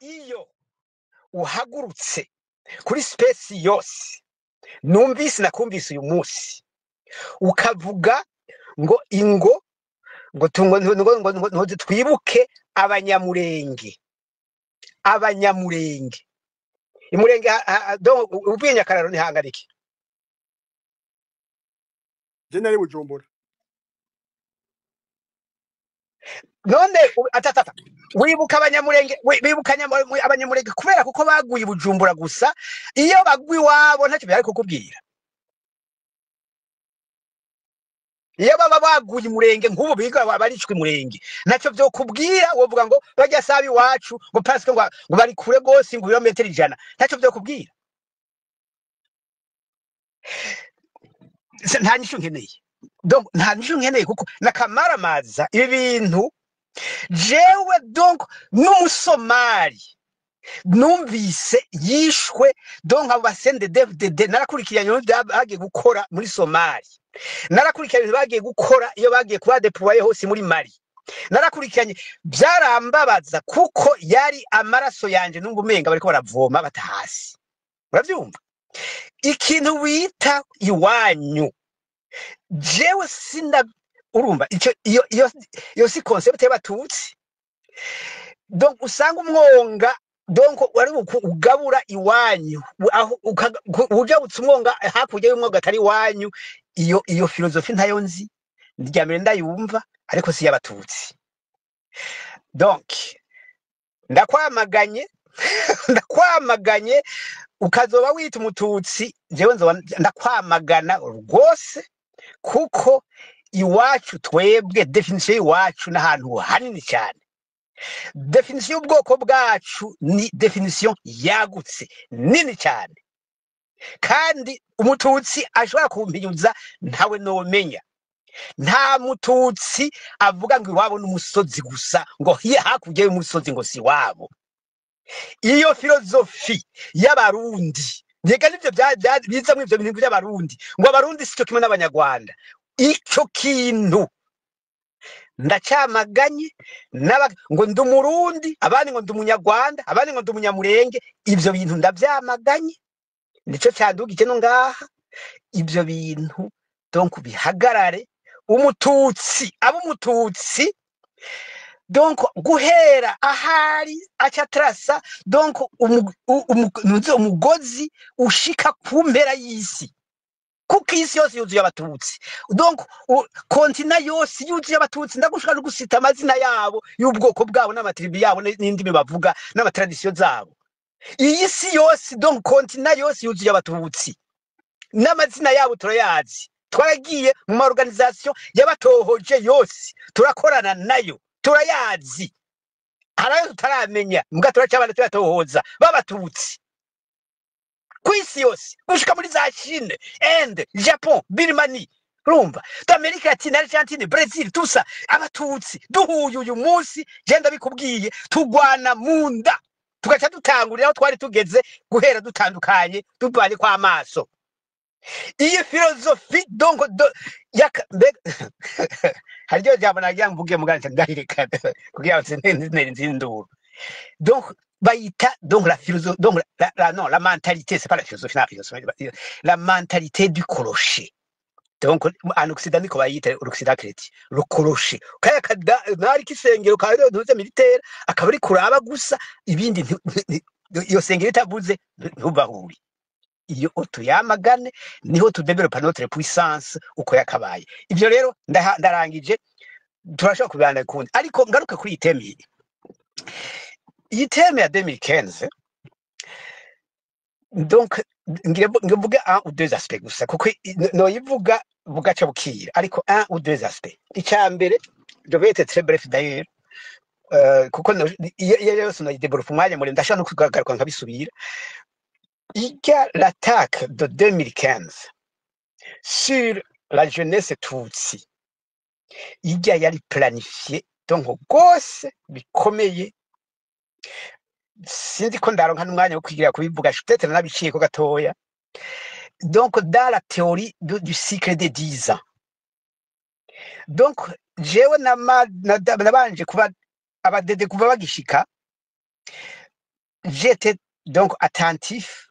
iyo uhagurutse kuri space yose numvise nakumvise uyu munsi ukavuga ngo ingo ngo twibuke abanyamurenge imurenge donc ubwinya kararo ni hangariki General Bujumbura none atatata wibuka abanyamurenge abanyamurenge kubera kuko baguye Bujumbura gusa iyo bagwi wabo ntacyo byari kukubwira iyo baba baguye umurenge nk'ubu biga baricwe umurenge ntacyo byo kubwira wovuga ngo bajya sabi iwacu ngo pasike ngo bari kure gose ngo ibirometero 100 ntacyo byo kubwira nta nyishu nkeneye donc nta nyishu nkeneye kuko nakamaramaza ibintu jewe donc n'umusomali numvise yishwe donc abo basende DFDD narakurikiranye bagiye gukora muri Somali narakurikiranye bagiye gukora iyo bagiye kuba deployer hose muri Mali narakurikiranye byarambabaza kuko yari amaraso yanje n'umbumenga bariko baravoma batahasi uravyumva ikintu wita iwanyu jewe sinda urumva ico iyo si concept y'abatutsi donc usanga umwonga donc wari ugabura iwanyu aho ujabutse umwonga hakurya y'umwonga atari iwanyu iyo filozofi ntayo nzi ndyamire ndayumva ariko si y'abatutsi donc ndakwamaganye ukazoba wita umututsi jewe ndakwamagana rwose kuko iwacu twebwe definition y'iwacu n'ahantu hanini cyane definition y'ubwoko bwacu ni definition yagutse nini cyane kandi umututsi ashobora kumpinyuza ntawe nomenya nta mututsi avuga ngo iwabo n'umusozi gusa ngo hiye hakurya y'umusozi ngo si wabo iyo filozofi y'abarundi nyega nivyo biza mu ivyo bintu by'abarundi ngo abarundi sicyo kimwe n'abanyarwanda ico kintu ndacyamaganye ngo ndumurundi abandi ngo ndumunyarwanda abandi ngo ndumunyamurenge ivyo bintu ndavyamaganye nico cyandugije no ngaha ivyo bintu donc bihagarare umututsi donc guhera ahari acatrasa donc umugozi ushika ku mpera y'isi kuko isi yose yuzuye abatutsi donc kontina yose yuzuye abatutsi ndagushaka gusita amazina yabo y'ubwoko bwabo n'amatribi yabo n'indimi bavuga n'amatradition zabo iyi si yose donc kontina yose yuzuye abatutsi n'amazina yabo turayazi twaragiye mu ma organisation y'abatohoje yose turakorana nayo turayazi harayo tutaramenya mbwa turacyabana tuyatohoza babatutsi kwisi yose gushika muri za Chine Inde Japan Birmanie rumva d'America Latina Argentine Brazil tusa abatutsi duhuye uyu munsi genda bikubwiye tugwana munda tugaca dutangurira aho twari tugeze guhera dutandukanye tubanye kwa amaso iyi filozofi donc haryo jambo nagira mvuge muganje ndahireka kugira nzinduru donc bayita donc la philosophie donc la mentalité c'est pas la philosophie la mentalité du clocher donc en occident niko bayita l'occident chrétien le clocher kaya kada nari kisengero kayo ntuze militaire akabari kuraba gusa ibindi iyo sengero itavuze ntubahuri iyo tuyamagane niho tudevelopa notre puissance uko yakabaye ivyo rero ndarangije turashaka kubana kundi ariko ngaruka kuri itemi itemi ya 2015 donc ngivuga un ou deux aspects gusa kuko no yivuga bugaca bukira ariko un ou deux aspects icambere je vais être très bref d'ailleurs kuko iyo no yidevelopa umwanya muri ndashaka no kugaruka nkabisubira. Il y a l'attaque de 2015 sur la jeunesse tutsi. Il y a planifié donc gose bikomeye sinzi ko ndaronka n'umwanya wo kwigira kubivuga peut-être nabiciye ko gatoya donc dans la théorie du cycle des 10 ans. Donc jewe nabanje kuba abadede kuva bagishika j'étais donc attentif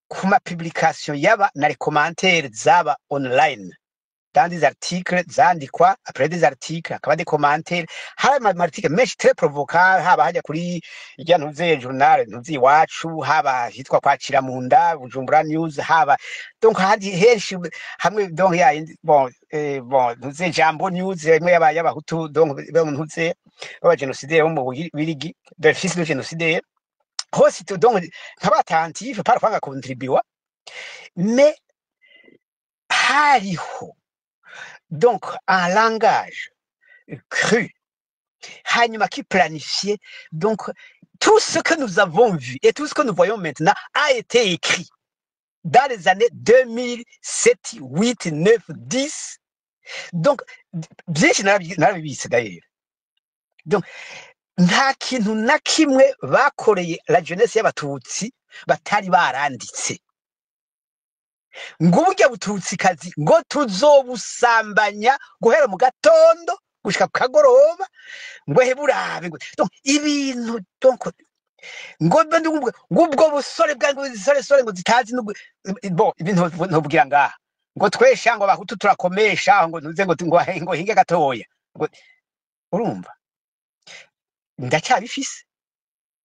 ku ma publication yaba na les commentaires zaba online dans des articles zandikwa après des articles akaba des commentaires hari article menshi très provocant haba hajya kuri ijya ntuze journal ntuzi iwacu haba hitwa kwakira munda Bujumbura News haba donc hadi henshi hamwe donc ya bon ntuze Jambo News imwe yaba hutu donc ntuze baba génocidaire bo mu Birigi de fils de génocidaire hose donc nkaba attentif parfois ngakontribuwa mais hariho donc un langage cru, hanyuma qui planifiait. Donc tout ce que nous avons vu et tout ce que nous voyons maintenant a été écrit dans les années 2007, 8, 9, 10. Donc byinshi narabibise d'ailleurs. Donc nta kintu na kimwe bakoreye la jeunesse y'abatutsi batari baranditse ngo burya bututsikazi ngo tuzobusambanya guhera mu gatondo gushika kagoroba ngo heburabe ngo donc ibintu donc ngo ubwo busore bwa ngo sore ngo zitazi bon ibintu ntubwira ngaha ngo twesha ngo abahutu turakomesha ngo ntuze ngo hinge gatoya ngo urumva ndacyabifise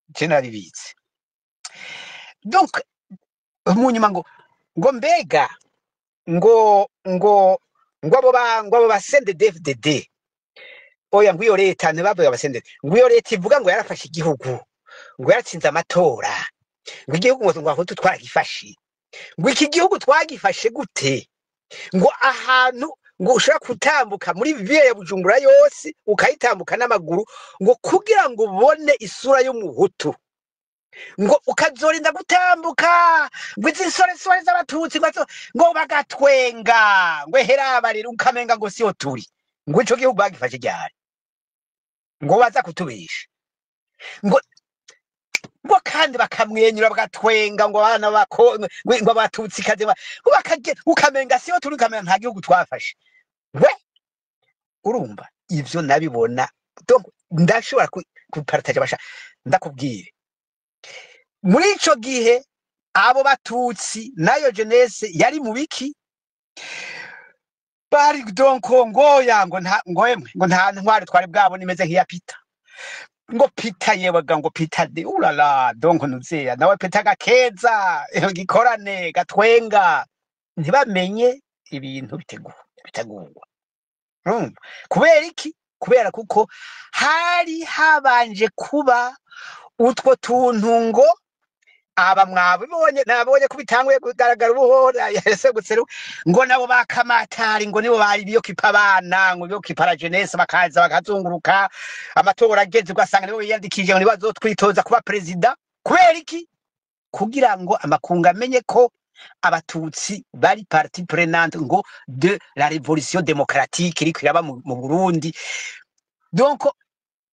je naribitse donc munyuma ngo mbega ngo abo basende DFDD oya ngo iyo leta ntibavuga abasende ngo iyo leta ivuga ngo yarafashe igihugu ngo yaratsinze amatora ngo igihugu ngo ahutu twagifashe ngo iki gihugu twagifashe gute ngo ahantu ngo ushaka kutambuka muri ville ya Bujumbura yose ukayitambuka n'amaguru ngo kugira ngo ubone isura y'umuhutu ngo ukazorinda gutambuka ngo izi sore z'abatutsi ngo bagatwenga ngo herabarira ukamenga ngo siyo turi ngo ico gihugu bagifashe ryari ngo baza kutubisha ngo kandi bakamwenyura bagatwenga ngo abana ngo abatutsi kaze ukamenga siyo turi ukamenga nta gihugu twafashe we urumva ivyo nabibona donc ndashobora kupartage basha ndakubwire muri ico gihe abo batutsi nayo jeunesse yari mu biki bari donc ngoya ngo nta ntwari twari bwabone imeze nk'iya Peter ngo Peter yebaga ngo Peter de ulala donc nuzeya nawe Peter gakeza gikorane gatwenga ntibamenye ibintu bitegurwa kubera iki kubera kuko hari habanje kuba utwo tuntu ngo aba mwabibonye nabonye kubitanguye kugaragara ubuhora yese gutseru ngo nabo bakamatari ngo nibo bari biyo kipabana ngo biyo kipara jeunesse bakaza bakazunguruka amatora ageze ugasanga nibo yandikije ngo nibazotwitoza kuba president kubera iki kugira ngo amakunga amenye ko abatutsi bari partie prenante ngo de la révolution démocratique iri kwiraba mu Burundi. Donc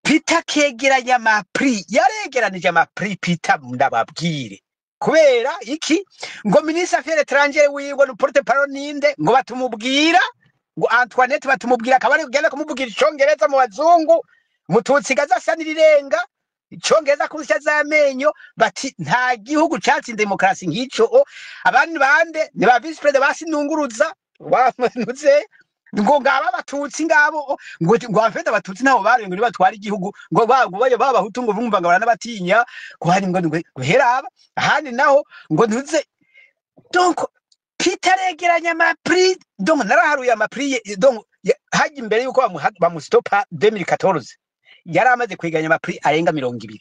Peter kegeranya amapri yaregeranije amapri Peter ndababwire kubera iki ngo ministre affaires étrangères wiwe no porte parole ninde ngo batumubwira ngo Antoinette batumubwira akabari kugenda kumubwira icongereza mu bazungu mututsi gazasanira irenga icongereza kurusha zamenyo bati nta gihugu cyatsinze demokrasi nk'ico abandi bande ni ba vice president basinunguruza wanuze ngo ngaba batutsi ngabo ngo afete abatutsi nabo barengo ni batwara igihugu ngo baba hutu ngo bumva ngo baranabatinya ko hari ngo guheraba ahandi naho ngo ntuze donc Peter yegeranya amapri donc naraharuye amapri donc haji imbere yuko bamustopa 2014 yari amaze kwiganya amapri arenga 200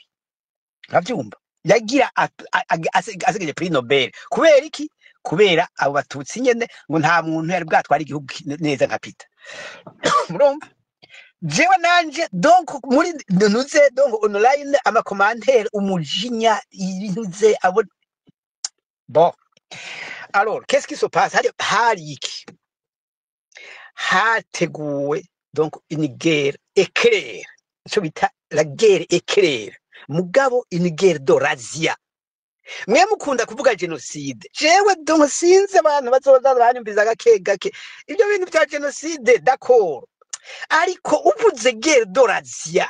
navyumva yagira asigaje prix Nobel kubera iki kubera abo batutsi nyene ngo nta muntu yari bwatwara igihugu neza nka Peter murumva jewe nanje donc muri ntuze donc online ama commentaire umujinya ibintuze abo bon alors qu'est-ce qui se passe hari iki hateguwe donc une guerre éclair cyo bita la guerre éclair mugabo une guerre d'Eurasie mwe mukunda kuvuga genocide jewe donc sinze abantu bazoza banyumbiza gake ibyo bintu bya genocide d'accord ariko uvuze guerre d'Eurasie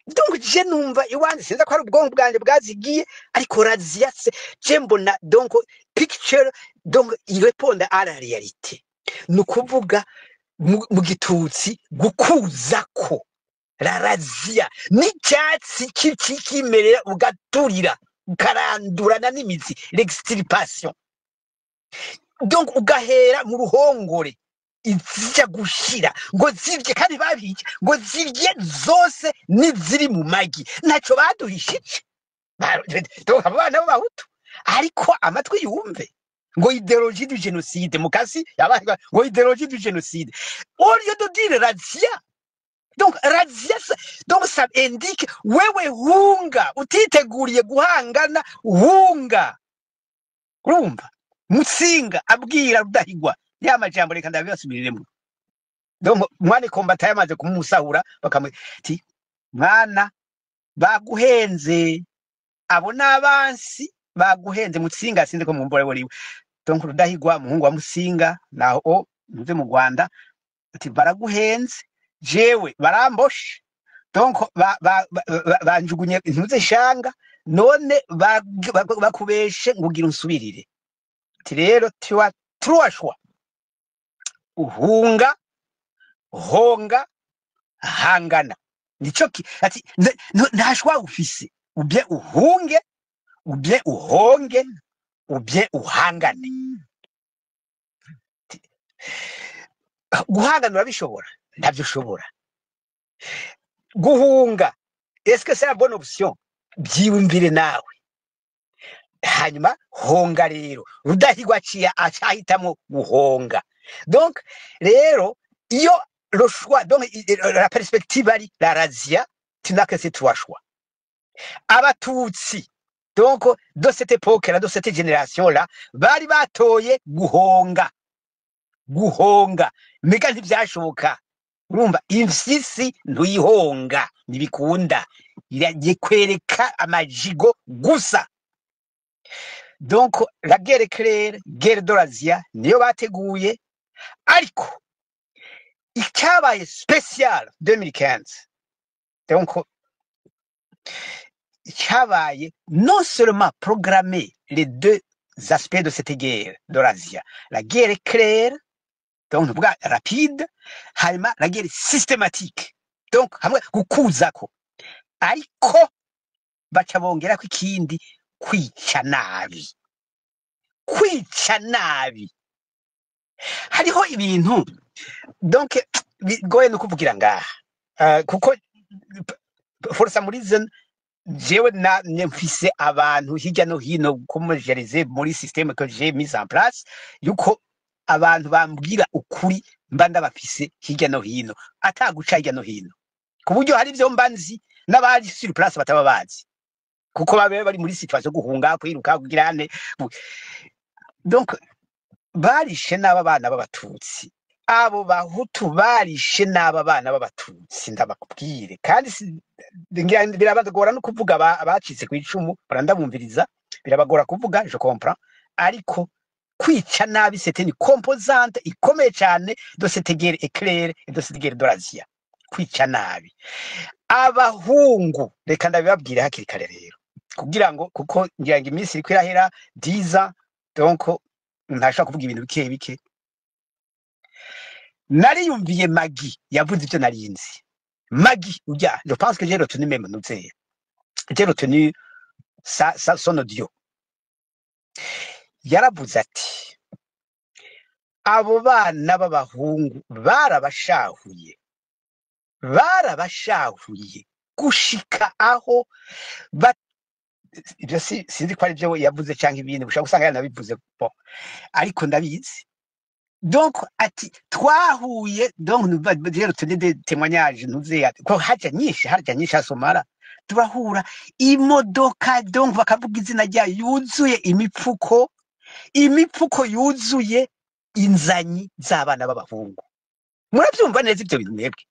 donc je numva iwanjye sinza ko ari ubwonko bwanjye bwazigiye ariko razia se je mbona donc picture donc il répond à la réalité nukuvuga mu gitutsi gukuza ko la razia n'icyatsi kimerera ugaturira ukarandurana n'imizi l'extirpation donc ugahera mu ruhongore izija gushira ngo zirye kandi babiki ngo zirye zose niziri mu magi ntaco baduhishije donc abana b'abahutu ariko amatwi yumve ngo idéologie du génocide mukasi yabaga ngo idéologie du génocide au lieu de dire razia donc razia donc ça indique wewe hunga utiteguriye guhangana hunga urumva Mutsinga abwira Rudahigwa ya majambo reka ndabibasubiriremo donc mwana kombata yamaze kumusahura bakamati mwana baguhenze abo nabansi baguhenze Mutsinga sinzi ko mumbore boriwe donc Rudahigwa muhungu wa Mutsinga naho nze mu Rwanda ati baraguhenze jewe baramboshe donc banjugunye intuze shanga none bakubeshe ngugira unsubirire ati rero tiwa truashwa uhunga honga hangana nico ati ntashwa ufise ubye uhunge ubye uhonge ubye uhangane guhangana urabishobora ntabyo ushobora guhunga est-ce que c'est la bonne option byiyumvire nawe hanyuma honga rero Rudahigwa acahitamo guhonga donc rero iyo le choix donc la perspective ari la razia tu n'as que ces trois choix abatutsi donc de cette époque là de cette génération là bari batoye guhonga mega ntibyashoboka urumva imfyisi ntuyihonga nibikunda iragiye kwereka amajigo gusa donc la guerre claire guerre de l'Asia niyo bateguye ariko icyabaye spécial 2015 donc icyabaye non seulement programmer les deux aspects de cette guerre de l'Asia la guerre claire donc rapide hanyuma la guerre systématique donc hamwe gukuzako ariko baca bongera ko ikindi kwica nabi hariho ibintu donc bigoye no kuvugira ngaha kuko for some reason jewe na mfise abantu hirya no hino kumujerize muri système que j'ai mise en place yuko abantu bambwira ukuri mba ndabafise hirya no hino ataguca hirya no hino ku buryo hari byo mbanzi n'abari sur place bataba bazi kuko babe bari muri situation guhunga kwiruka kugirane donc barishe n'aba bana b'abatutsi abo bahutu barishe n'aba bana b'abatutsi ndabakubwire kandi birabagora no kuvuga abacitse ku icumu barandabumviriza birabagora kuvuga je comprends ariko kwica nabi c'était une composante ikomeye cyane de cette guerre éclair et de cette guerre de l'Asia kwica nabi abahungu reka ndabibabwire hakiri kare rero kugira ngo kuko ngira ngo iminsi iri kwirahera 10 ans donc ntashaka kuvuga ibintu bike nariyumviye Magi yavuze ibyo narinzi Magi ujya je pense que j'ai retenu même noté j'ai retenu son audio yaravuze ati abo bana b'abahungu barabashahuye gushika aho ibyo sinzi ko ari byo yavuze cyangwa ibindi gushaka usanga yanabivuze ariko ndabizi donc ati twahuye donc nous dire tenir des témoignages nous ko haja nyinshi asomara turahura imodoka donc bakavuga izina rya yuzuye imipfuko yuzuye inzanyi z'abana b'abahungu murabyumva neza ibyo bintu mwebwe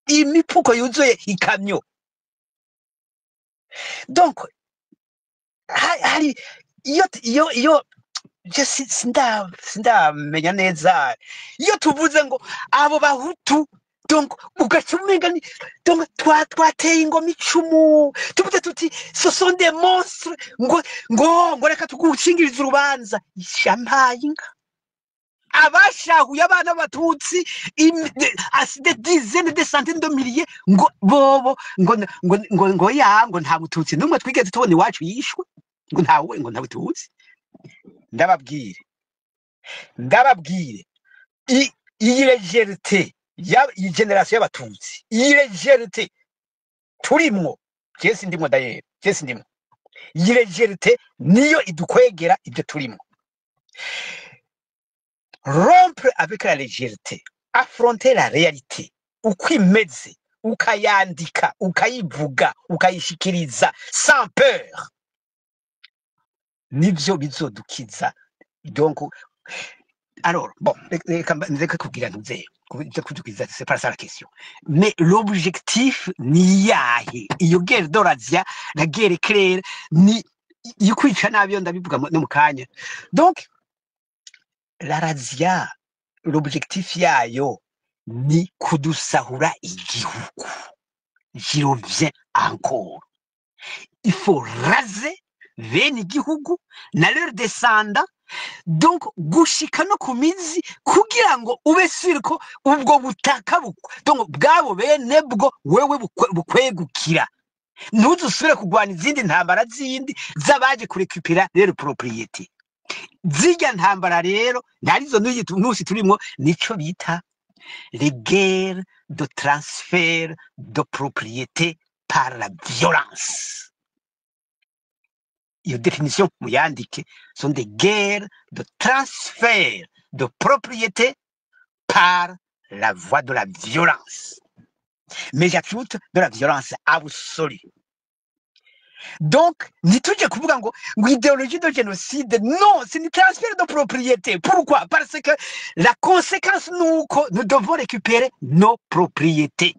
imipfuko yuzuye ikamyo donc hari iyo sindamenya neza iyo tuvuze ngo abo bahutu donc ugaca umenga ni donc twateye ingoma icumu tuvuze tuti ce sont des monstres ngo reka tugushingiriza urubanza ishampaye inka abashahuye abana b'abatutsi des dizaines de centaines de milliers ngo bobo ngo nta mututsi n'umwe twigeze tubona iwacu yishwe ngo nta bututsi ndababwire iyi legerite iyi generation y'abatutsi iyi legerite turimwo jesi ndimo dayeri jesi ndimo iyi legerite niyo idukwegera ibyo turimo rompre avec la légèreté affronter la réalité uko imeze ukayandika ukayivuga ukayishikiriza sans peur nivyo bizodukiza donc alors bon reka kubwira ntuze kudukiza c'est pas ça la question mais l'objectif ni yahe iyo guerre d'Orazia la guerre claire ni yikwica nabyo ndabivuga no mukanya donc la razia l'objectif yayo ni kudusahura igihugu. J'y reviens encore. Il faut raser bene igihugu na leur descendant donc gushika no kumizi kugira ngo ube siriko ubwo butaka donc bwabo bene bwo wewe bukwegukira ntuzusubire kugwana izindi ntambara zindi zabaje kurekupira leur propriété. Zirya ntambara rero ndarizo nusi turimo nico bita les guerres de transfert de propriété par la violence. Iyo définition muyandike sont des guerres de transfert de propriété par la voie de la violence. Mais j'ajoute de la violence absolue. Donc, ni tujye kuvuga ngo idéologie de génocide, non, c'est une transfert de propriété. Pourquoi? Parce que la conséquence, nous devons récupérer nos propriétés.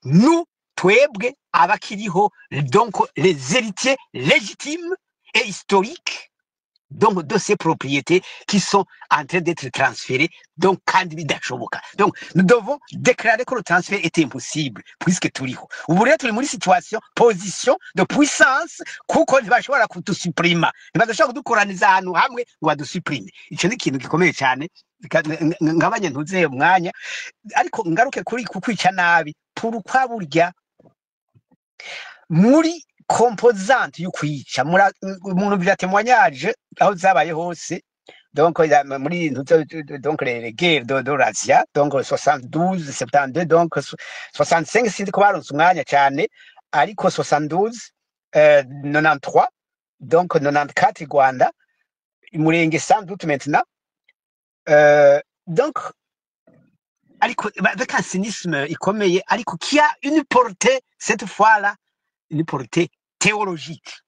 Nous, twebwe abakiriho, donc les héritiers légitimes et historiques donc de ces propriétés qui sont en train d'être transférées, donc kandi bidashoboka. Donc nous devons déclarer que le transfert était impossible puisque turiho. Ubu rero turi muri position de puissance kuko ntibashobora kudusuprima, ntibashobora kudukoraniza ahantu hamwe ngo badusuprime. Ico ni ikintu gikomeye cyane ngabanye ntuze umwanya ariko ngaruke kuri kukwica nabi pourquoi burya muri composante y'ukwica umuntu bya témoignage aho zabaye hose donc donc les guerres d'Orazia donc 72 72 donc 65 sindi ko baronse umwanya cyane ariko 72 93 donc 94 Rwanda Murenge sans doute maintenant donc ariko avec un cynisme ikomeye ariko qui a une portée cette fois là une portée théologique,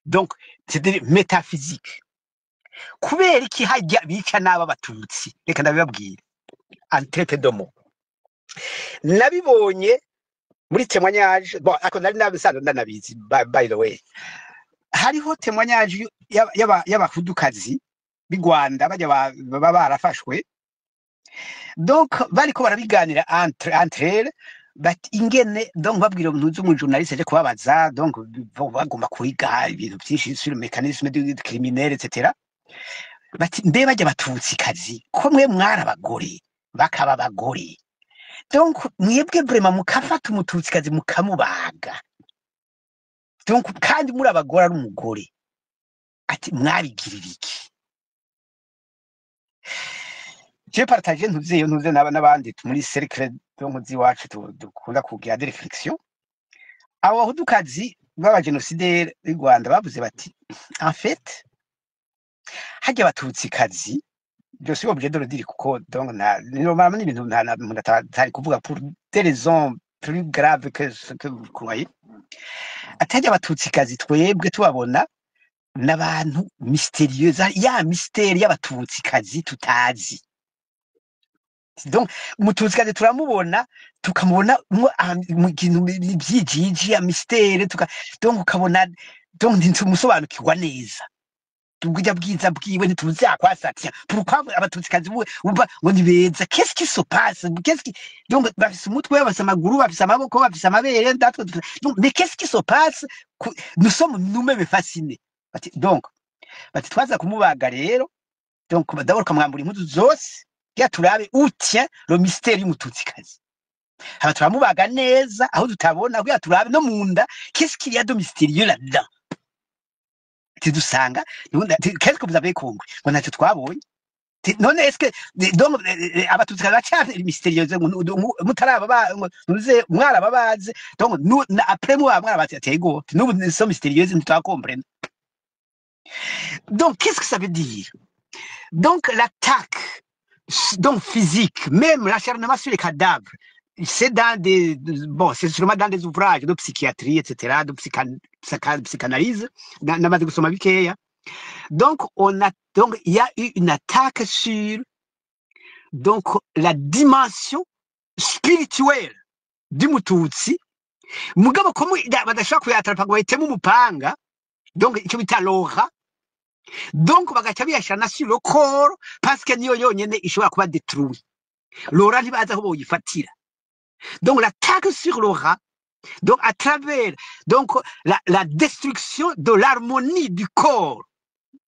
donc c'est-à-dire métaphysique. Kubera iki hajya bica n'aba batutsi reka ndabibabwira en traite de mots nabibonye muri témoignage bon ako nari nabisanzwe ndanabizi by the way hariho témoignage y'abahudukazi b'i Rwanda bajya baba barafashwe donc bariko barabiganira entre elles but ingene donc babwira umuntu w'umujournaliste aje kubabaza donc bagomba kuriga ibintu byinshi sur le mécanisme du criminel etc. Bati mbe bajya batutsi kazi ko mwe mwara abagore bakaba abagore donc mwebwe vraiment mukafata umututsi kazi mukamubaga donc kandi muri abagore ari umugore ati mwabigirira iki. Je partage ntuze n'abandi muri cercle donc ziwacu dukunda kugira des réflexions abo bahudukazi baba génocidaires du Rwanda bavuze bati en fait hajya batutsi kazi je suis obligé de le dire kuko donc normalement ibintu ntari kuvuga pour des raisons plus graves que ce que vous croyez atajya batutsi kazi twebwe tubabona n'abantu mystérieux ya mystère y'abatutsi kazi tutazi. Donc umututsi kazi turamubona tukamubona mu kintu byijiji ya mystère donc ukabona donc ntumusobanukirwa neza tubwija bwiza bwiwe ntituzi akwasatya pourquoi abatutsikazi umva ngo ni beza qu'est-ce qui se passe qu'est-ce qui donc bafise umutwe bafise amaguru bafise amaboko bafise amabere ndatwe donc mais qu'est-ce qui se passe nous sommes nous-mêmes fascinés donc bati twaza kumubaga rero donc d'abord kamwambura impuzu zose ya turabe où tient le mystère y'umututsikazi haba turamubaga neza aho tutabona kuya turabe no munda qu'est-ce qu'il y a de mystérieux là-dedans tidusanga qu'est-ce que vous avez compris ngo ntacyo twabonye none est-ce que donc abatutsi bacane mystérieuse mutaraba nuze mwaraba baze donc nous après moi mwaraba atego nous sommes mystérieuses nous doit comprendre donc qu'est-ce que ça veut dire donc l'attaque donc physique même l'acharnement sur les cadavres c'est dans des bon c'est sûrement dans des ouvrages de psychiatrie etc de psychanalyse dans ma gusoma bikeya donc il y a eu une attaque sur donc la dimension spirituelle du mututsi mugabo komu badashaka kuyatrapa ngo bahitemo umupanga donc icyo bita lora donc bagaca biyashana sur le corps parce que niyo yonyene ishobora kuba détruit lora ntibaza aho boyifatira. Donc l'attaque sur l'aura, donc à travers donc la destruction de l'harmonie du corps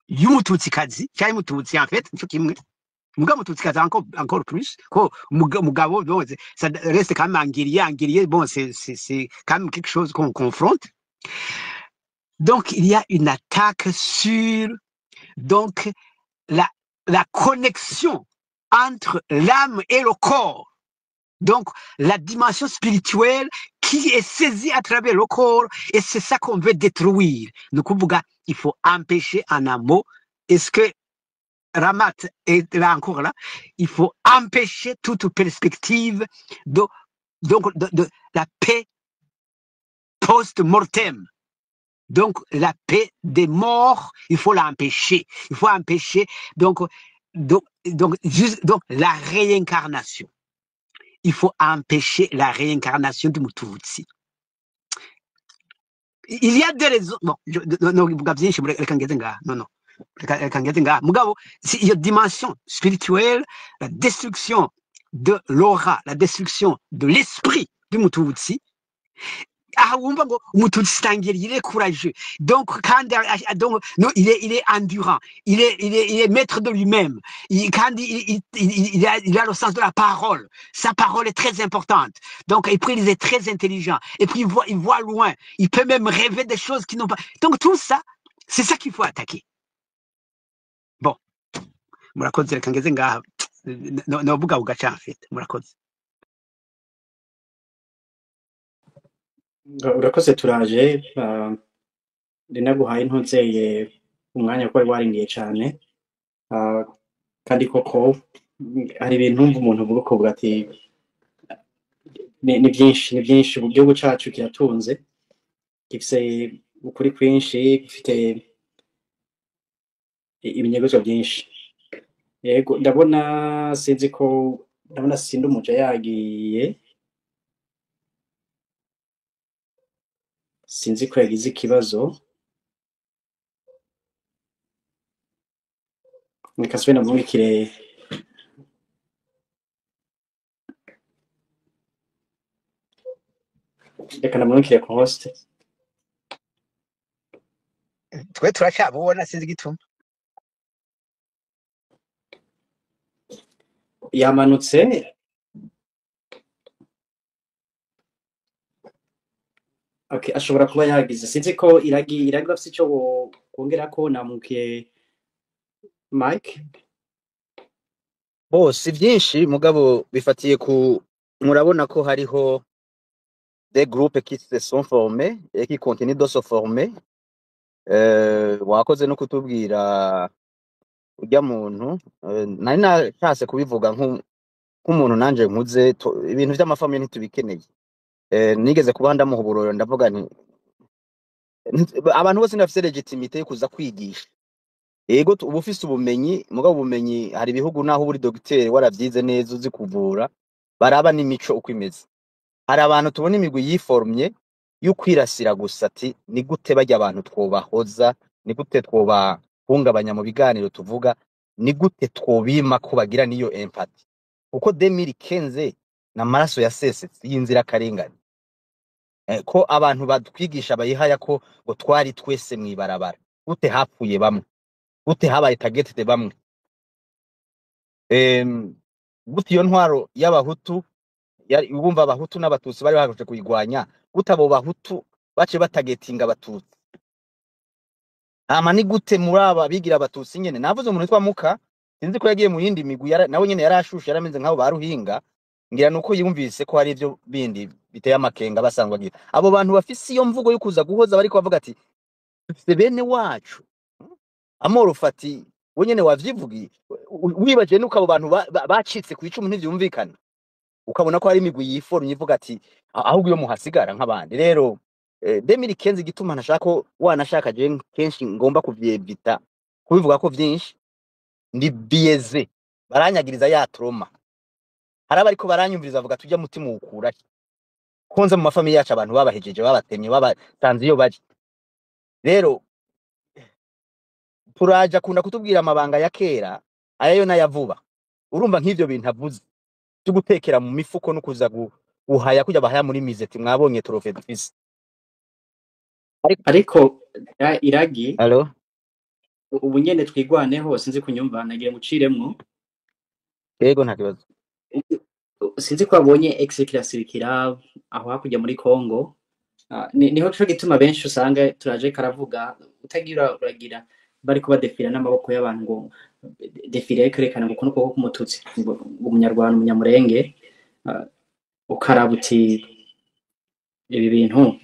y'umututsikazi cyangwa umututsi en fait nicyo kimwe mugabo umututsi encore plus ko mugabo bon ça reste quand même angirier bon c'est quand même quelque chose qu'on confronte. Donc il y a une attaque sur donc la connexion entre l'âme et le corps. Donc, la dimension spirituelle qui est saisie à travers le corps, et c'est ça qu'on veut détruire. Donc, il faut empêcher en un mot. Est-ce que Ramat est là encore là? Il faut empêcher toute perspective de la paix post-mortem. Donc, la paix des morts, il faut l'empêcher. Il faut empêcher, donc la réincarnation. Il faut empêcher la réincarnation du Mututsi. Il y a des raisons. Bon, non, Mugabo, il y a une dimension spirituelle, la destruction de l'aura, la destruction de l'esprit du Mututsi. Il est courageux. Donc, il est endurant. Il est maître de lui-même. Il a le sens de la parole. Sa parole est très importante. Donc, et puis, il est très intelligent. Et puis, il voit loin. Il peut même rêver des choses qui n'ont pas. Donc, tout ça, c'est ça qu'il faut attaquer. Bon. Murakoze reka ngeze ngaha. No buga bugaca en fait. Murakoze. Urakoze turaje rinaguhaye ntonzeye umwanya ko waringiye cyane kandi koko hari ibintu umva umuntu uvuga ko ati ni byinshi mu gihugu cyacu kiratunze gifite ukuri kwinshi gifite ibinyegezwa byinshi yego ndabona sinzi umuja yagiye sinzi ko yagize ikibazo nikaswe namurikire reka namurikire ku host twe turacabona sinzi gituma yamanutse. Okay, ashobora kuba yagize sinzi ko iragi bafite icyo kongera ko namukiye Mike bose byinshi mugabo bifatiye ku murabona ko hariho des groupes qui se sont formés et qui continuent de se former wakoze no kutubwira ujya muntu nari nashase kubivuga nk'umuntu nanje nkuze ibintu by'amafamiye ntitubikeneye nigeze kuba ndamuhuburoro ndavuga nti abantu bose ndafise legitimité yo kuza kwigisha yego ubu ufise ubumenyi mugabo ubumenyi hari ibihugu naho buri docteur waravyize neza uzi kuvura baraba n'imico uko imeze. Hari abantu tubona imigwi yiformye yo kwirasira gusa ati ni gute bajya abantu twobahoza ni gute baduhungabanya mu biganiro tuvuga ni gute twobima ko bagira niyo empathy kuko 2015 n'amaraso yasesetse y'inzira karengane ko abantu batwigisha bayihaya ko ngo twari twese mwibarabara gute hapfuye bamwe gute habaye targeted bamwe gute iyo ntwaro y'abahutu ubumva abahutu n'abatutsi bari bahaguje kuyigwanya gute abo bahutu bace batagetinga abatutsi ama ni gute muraba bigira abatutsi nyene navuze umuntu witwa Muka sinzi ko yagiye mu yindi migwi nawe nyene yarashushe yarameze nk'abo baruhinga ngira nuko yumvise ko hari ivyo bindi biteye amakenga basanzwe agira abo bantu bafise iyo mvugo yo kuza guhoza bariko bavuga ati dufise bene wacu amoro fati we nyene wavyivugiye wibaje nuko abo bantu bacitse ku icumu ntivyumvikana ukabona ko hari imigwi yiforumye ivuga ati ahubwo iyo muhasigara nk'abandi rero 2015 gituma ntashaka ko wanashaka je kenshi ngomba kuvyevita kubivuga ko vyinshi ndi bieze baranyagiriza ya trauma haraba ariko baranyumviriza avuga tujya mutima ukura konza mu mafamiye yacu abantu babahejeje babatemye babatanze iyo baje rero turaja kunda kutubwira amabanga ya kera ayayo nayavuba urumva nk'ivyo bintu avuze cyo gutekera mu mifuko no kuza guhaya kujya bahaya muri mizeti mwabonye trofe dufise ariko iragi allo ubu nyene twigwaneho sinzi kunyumva nagiye muciremwo yego nta kibazo sinzi ko abonye execrasirikira aho hakujya muri Kongo niho cyo gituma benshi usanga turaje karavuga utagira uragira bari kuba defira n'amaboko y'abantu ngo defire kerekana ngo kuno koko kumututsi umunyarwanda umunyamurenge ukarabuti ibi bintu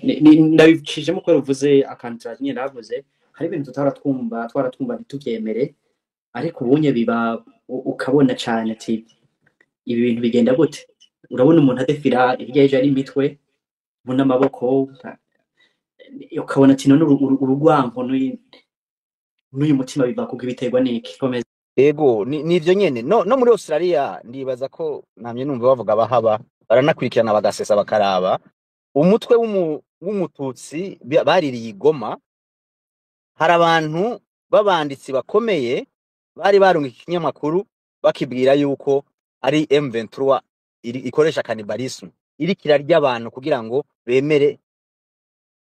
ndabicishemo ko ruvuze akantu cyanye navuze hari ibintu twaratumva ntitubyemere ariko ubunye biba ukabona cyane ati ibi bintu bigenda gute urabona umuntu adefira hirya y'ejo ari imitwe ubona amaboko ukabona ati none urugwanko n'uyu mutima biva kuko biterwa n'iki komeza ego nivyo nyene no muri Australia ndibaza ko namye numva bavuga bahaba baranakurikirana bagasesa bakaraba umutwe w'umututsi baririye igoma hari abantu babanditsi bakomeye bari barunga ikinyamakuru bakibwira yuko ari M23 ikoresha cannibalism iri kirarya abantu kugira ngo bemere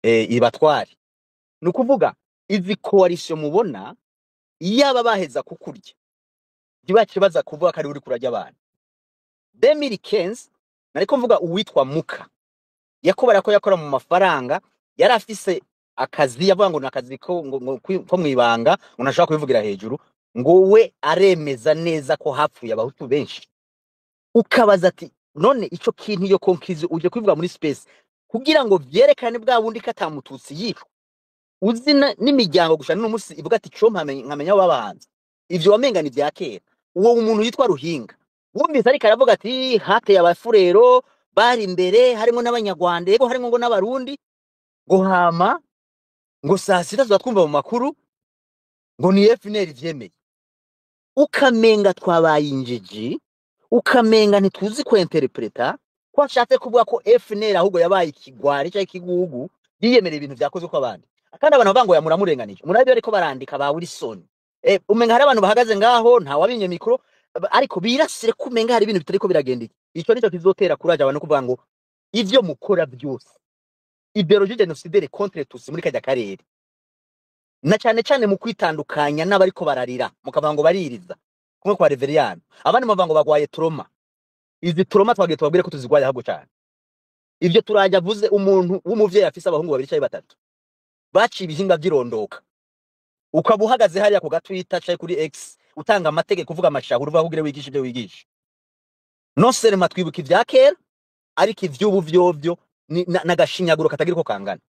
ibatware nukuvuga izi coalition mubona iyaba baheza kukurya dibace baza kuvuga kari uri kurajya abantu 2015 nariko mvuga uwitwa Muka yakobara ko yakora mu mafaranga yari afise akazi yavuga ngo nakazi ko mwibanga unashaka kubivugira hejuru ngo we aremeza neza ko hapfuye abahutu benshi ukabaza ati none ico kintu iyo conclusion uje kubivuga muri space kugira ngo vyerekane bwa bundi katamututsi yicwa uzina n'imiryango gushana n'umunsi ivuga ati cyo nkamenya babahanze ivyo wamenga ni vya kera uwo umuntu yitwa Ruhinga wumvise ariko aravuga ati hateye abafurero bari imbere harimo n'abanyarwanda yego harimo ngo n'abarundi ngo hama ngo saa sita twumva mu makuru ngo ni FNL vyemeye ukamenga twabaye injiji ukamenga ntituzi ko interpreta ko ashatse kuvuga ko FNL ahubwo yabaye ikigwari cyangwa ikigugu yiyemera ibintu vyakozwe ko abandi akandi abantu bavuga ngo yamuramurenganije murabyo ariko barandika ba Wilson umenga hari abantu bahagaze ngaho nta wabinye mikro ariko birasire kumenga hari ibintu bitariko biragenda ico nico kizotera kuraje abantu kuvuga ngo ivyo mukora byose ideologie genocidaire contre tous muri kajya karere na cyane mu kwitandukanya n'abariko bararira mukavuga ngo baririza kumwe kwa Reverien abandi muvuga ngo bagwaye trauma izi trauma twagiye tubabwire ko tuzigwaye ahubwo cyane ivyo turaje avuze umuntu w'umuvyeyi afise abahungu babiri cyangwa batatu baci ibihinga by'irondoka ukabuhagaze hariya ku gatwita cyaye kuri X utanga amategeko kuvuga amashahuru uva kugire wigisha ibyo wigisha no serema twibuka ivya kera ariko ivyubu vyovyo nagashinyaguro katagira ko kangana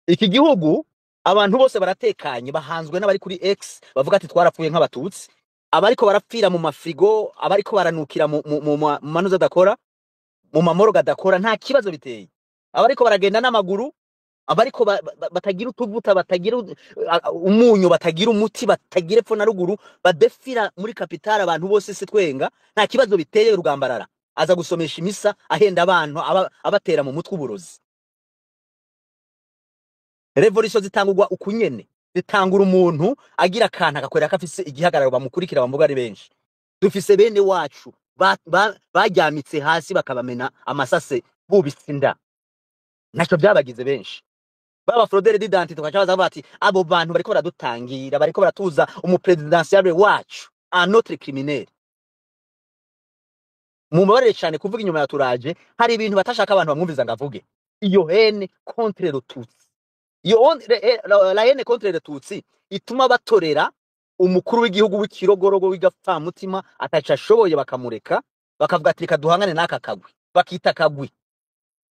iki gihugu abantu bose baratekanye bahanzwe n'abari kuri X bavuga ati twarapfuye nk'abatutsi abariko barapfira mu mafrigo abariko baranukira mu manuza dakora mu mamoro gadakora nta kibazo biteye abariko baragenda n'amaguru abariko batagira utuvuta batagira umunyu batagira umuti batagira epfo na ruguru badefira muri kapitale abantu bose se twenga nta kibazo biteye rugambarara aza gusomesha imisa ahenda abantu abatera mu mutwe uburozi revolution zitangurwa ukunyene zitangura umuntu agira akantu agakorera ko afise igihagararo bamukurikira bamuga ari benshi. Dufise bene wacu bajyamitse hasi bakabamena amasase bubise inda, naco byabagize benshi. Baba fraudeur d'identité tukacabaza bati abo bantu bariko baradutangira, bariko baratuza umupresidentiel wacu un autre criminel. Mumbabarire cyane kuvuga inyuma ya turaje, hari ibintu batashaka abantu bamwumviza ngavuge. Iyo haine contre le Tutsi, la haine contre le Tutsi ituma batorera umukuru w'igihugu w'ikirogorogo w'igapfamutima ataca ashoboye bakamureka, bakavuga ati reka duhangane n'aka kagwi, bakita kagwi.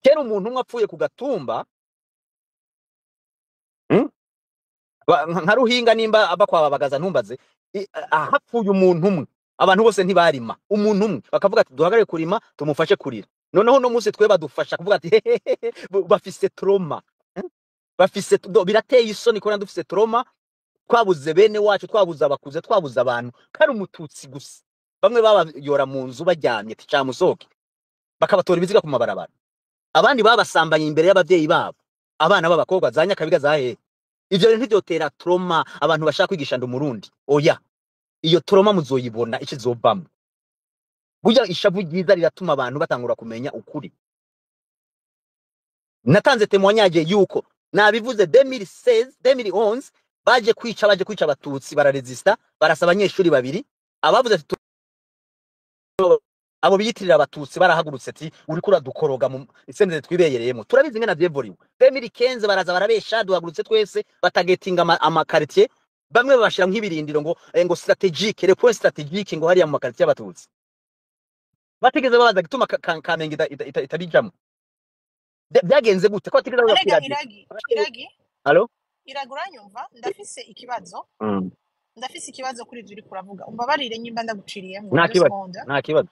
Kera umuntu umwe apfuye ku gatumba nka Ruhinga nimba aba kwabagaza ntumbaze, hapfuye umuntu umwe abantu bose ntibarima, umuntu umwe bakavuga ati duhagarare kurima tumufashe kurira. Noneho no munsi twe badufasha kuvuga ati bafise trauma, bafise birateye isoni ko dufise trauma, twabuze bene wacu, twabuze abakuze, twabuze abantu kari umututsi gusa. Bamwe babayora mu nzu bajyamye ati camusoke, bakabatora ibiziga ku mabarabara. Abandi babasambanye imbere y'abavyeyi babo, abana b'abakobwa zanya kabiga zahe. Ivyo bintu ntivyotera trauma abantu bashaka kwigisha ndo Murundi. Oya, iyo trauma muzoyibona ikizovamo. Burya ishavu ryiza riratuma abantu batangura kumenya ukuri. Natanze témoignage yuko nabivuze 2011 baje kwica abatutsi bararesista, barasaba abanyeshuri babiri, abavuze ati abo biyitirira abatutsi barahagurutse ati uri kura dukoroga mu isendeze twibeyereyemo. Turabizi ngena vyevuriwe 2015 baraza barabesha duhagurutse twese batagetinga ama quartier, bamwe babashira nk'ibirindiro ngo strategique, le point strategique ngo hariya mu quartier y'abatutsi. Bategeze babaza gituma Kamenge itabijamo. Byagenze gute ko bategeze Arega Iragi Allo iragura nyumva ndafise ikibazo ndafise ikibazo kuri ivyo uri kuravuga, umbabarire nyimba ndaguciriye ngo nta kibazo.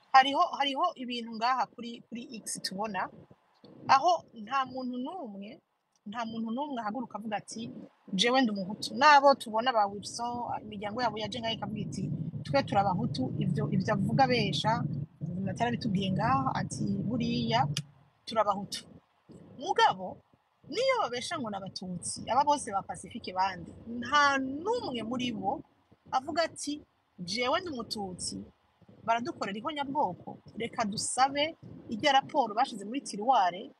hariho ibintu ngaha kuri X tubona aho nta muntu numwe ahaguruka avuga ati jewe ndi umuhutu, nabo tubona ba Wilson imiryango yabo yaje ngaho ikavuga iti twe turabahutu, ivyo avuga besha natara bitubwiye ngaho ati buriya turabahutu. Mugabo niyo babesha ngo n'abatutsi aba bose ba Pacifique bandi, nta numwe muri bo avuga ati jewe ndi umututsi baradukorera ihonyabwoko, reka dusabe ijya raporo bashize muri tiroire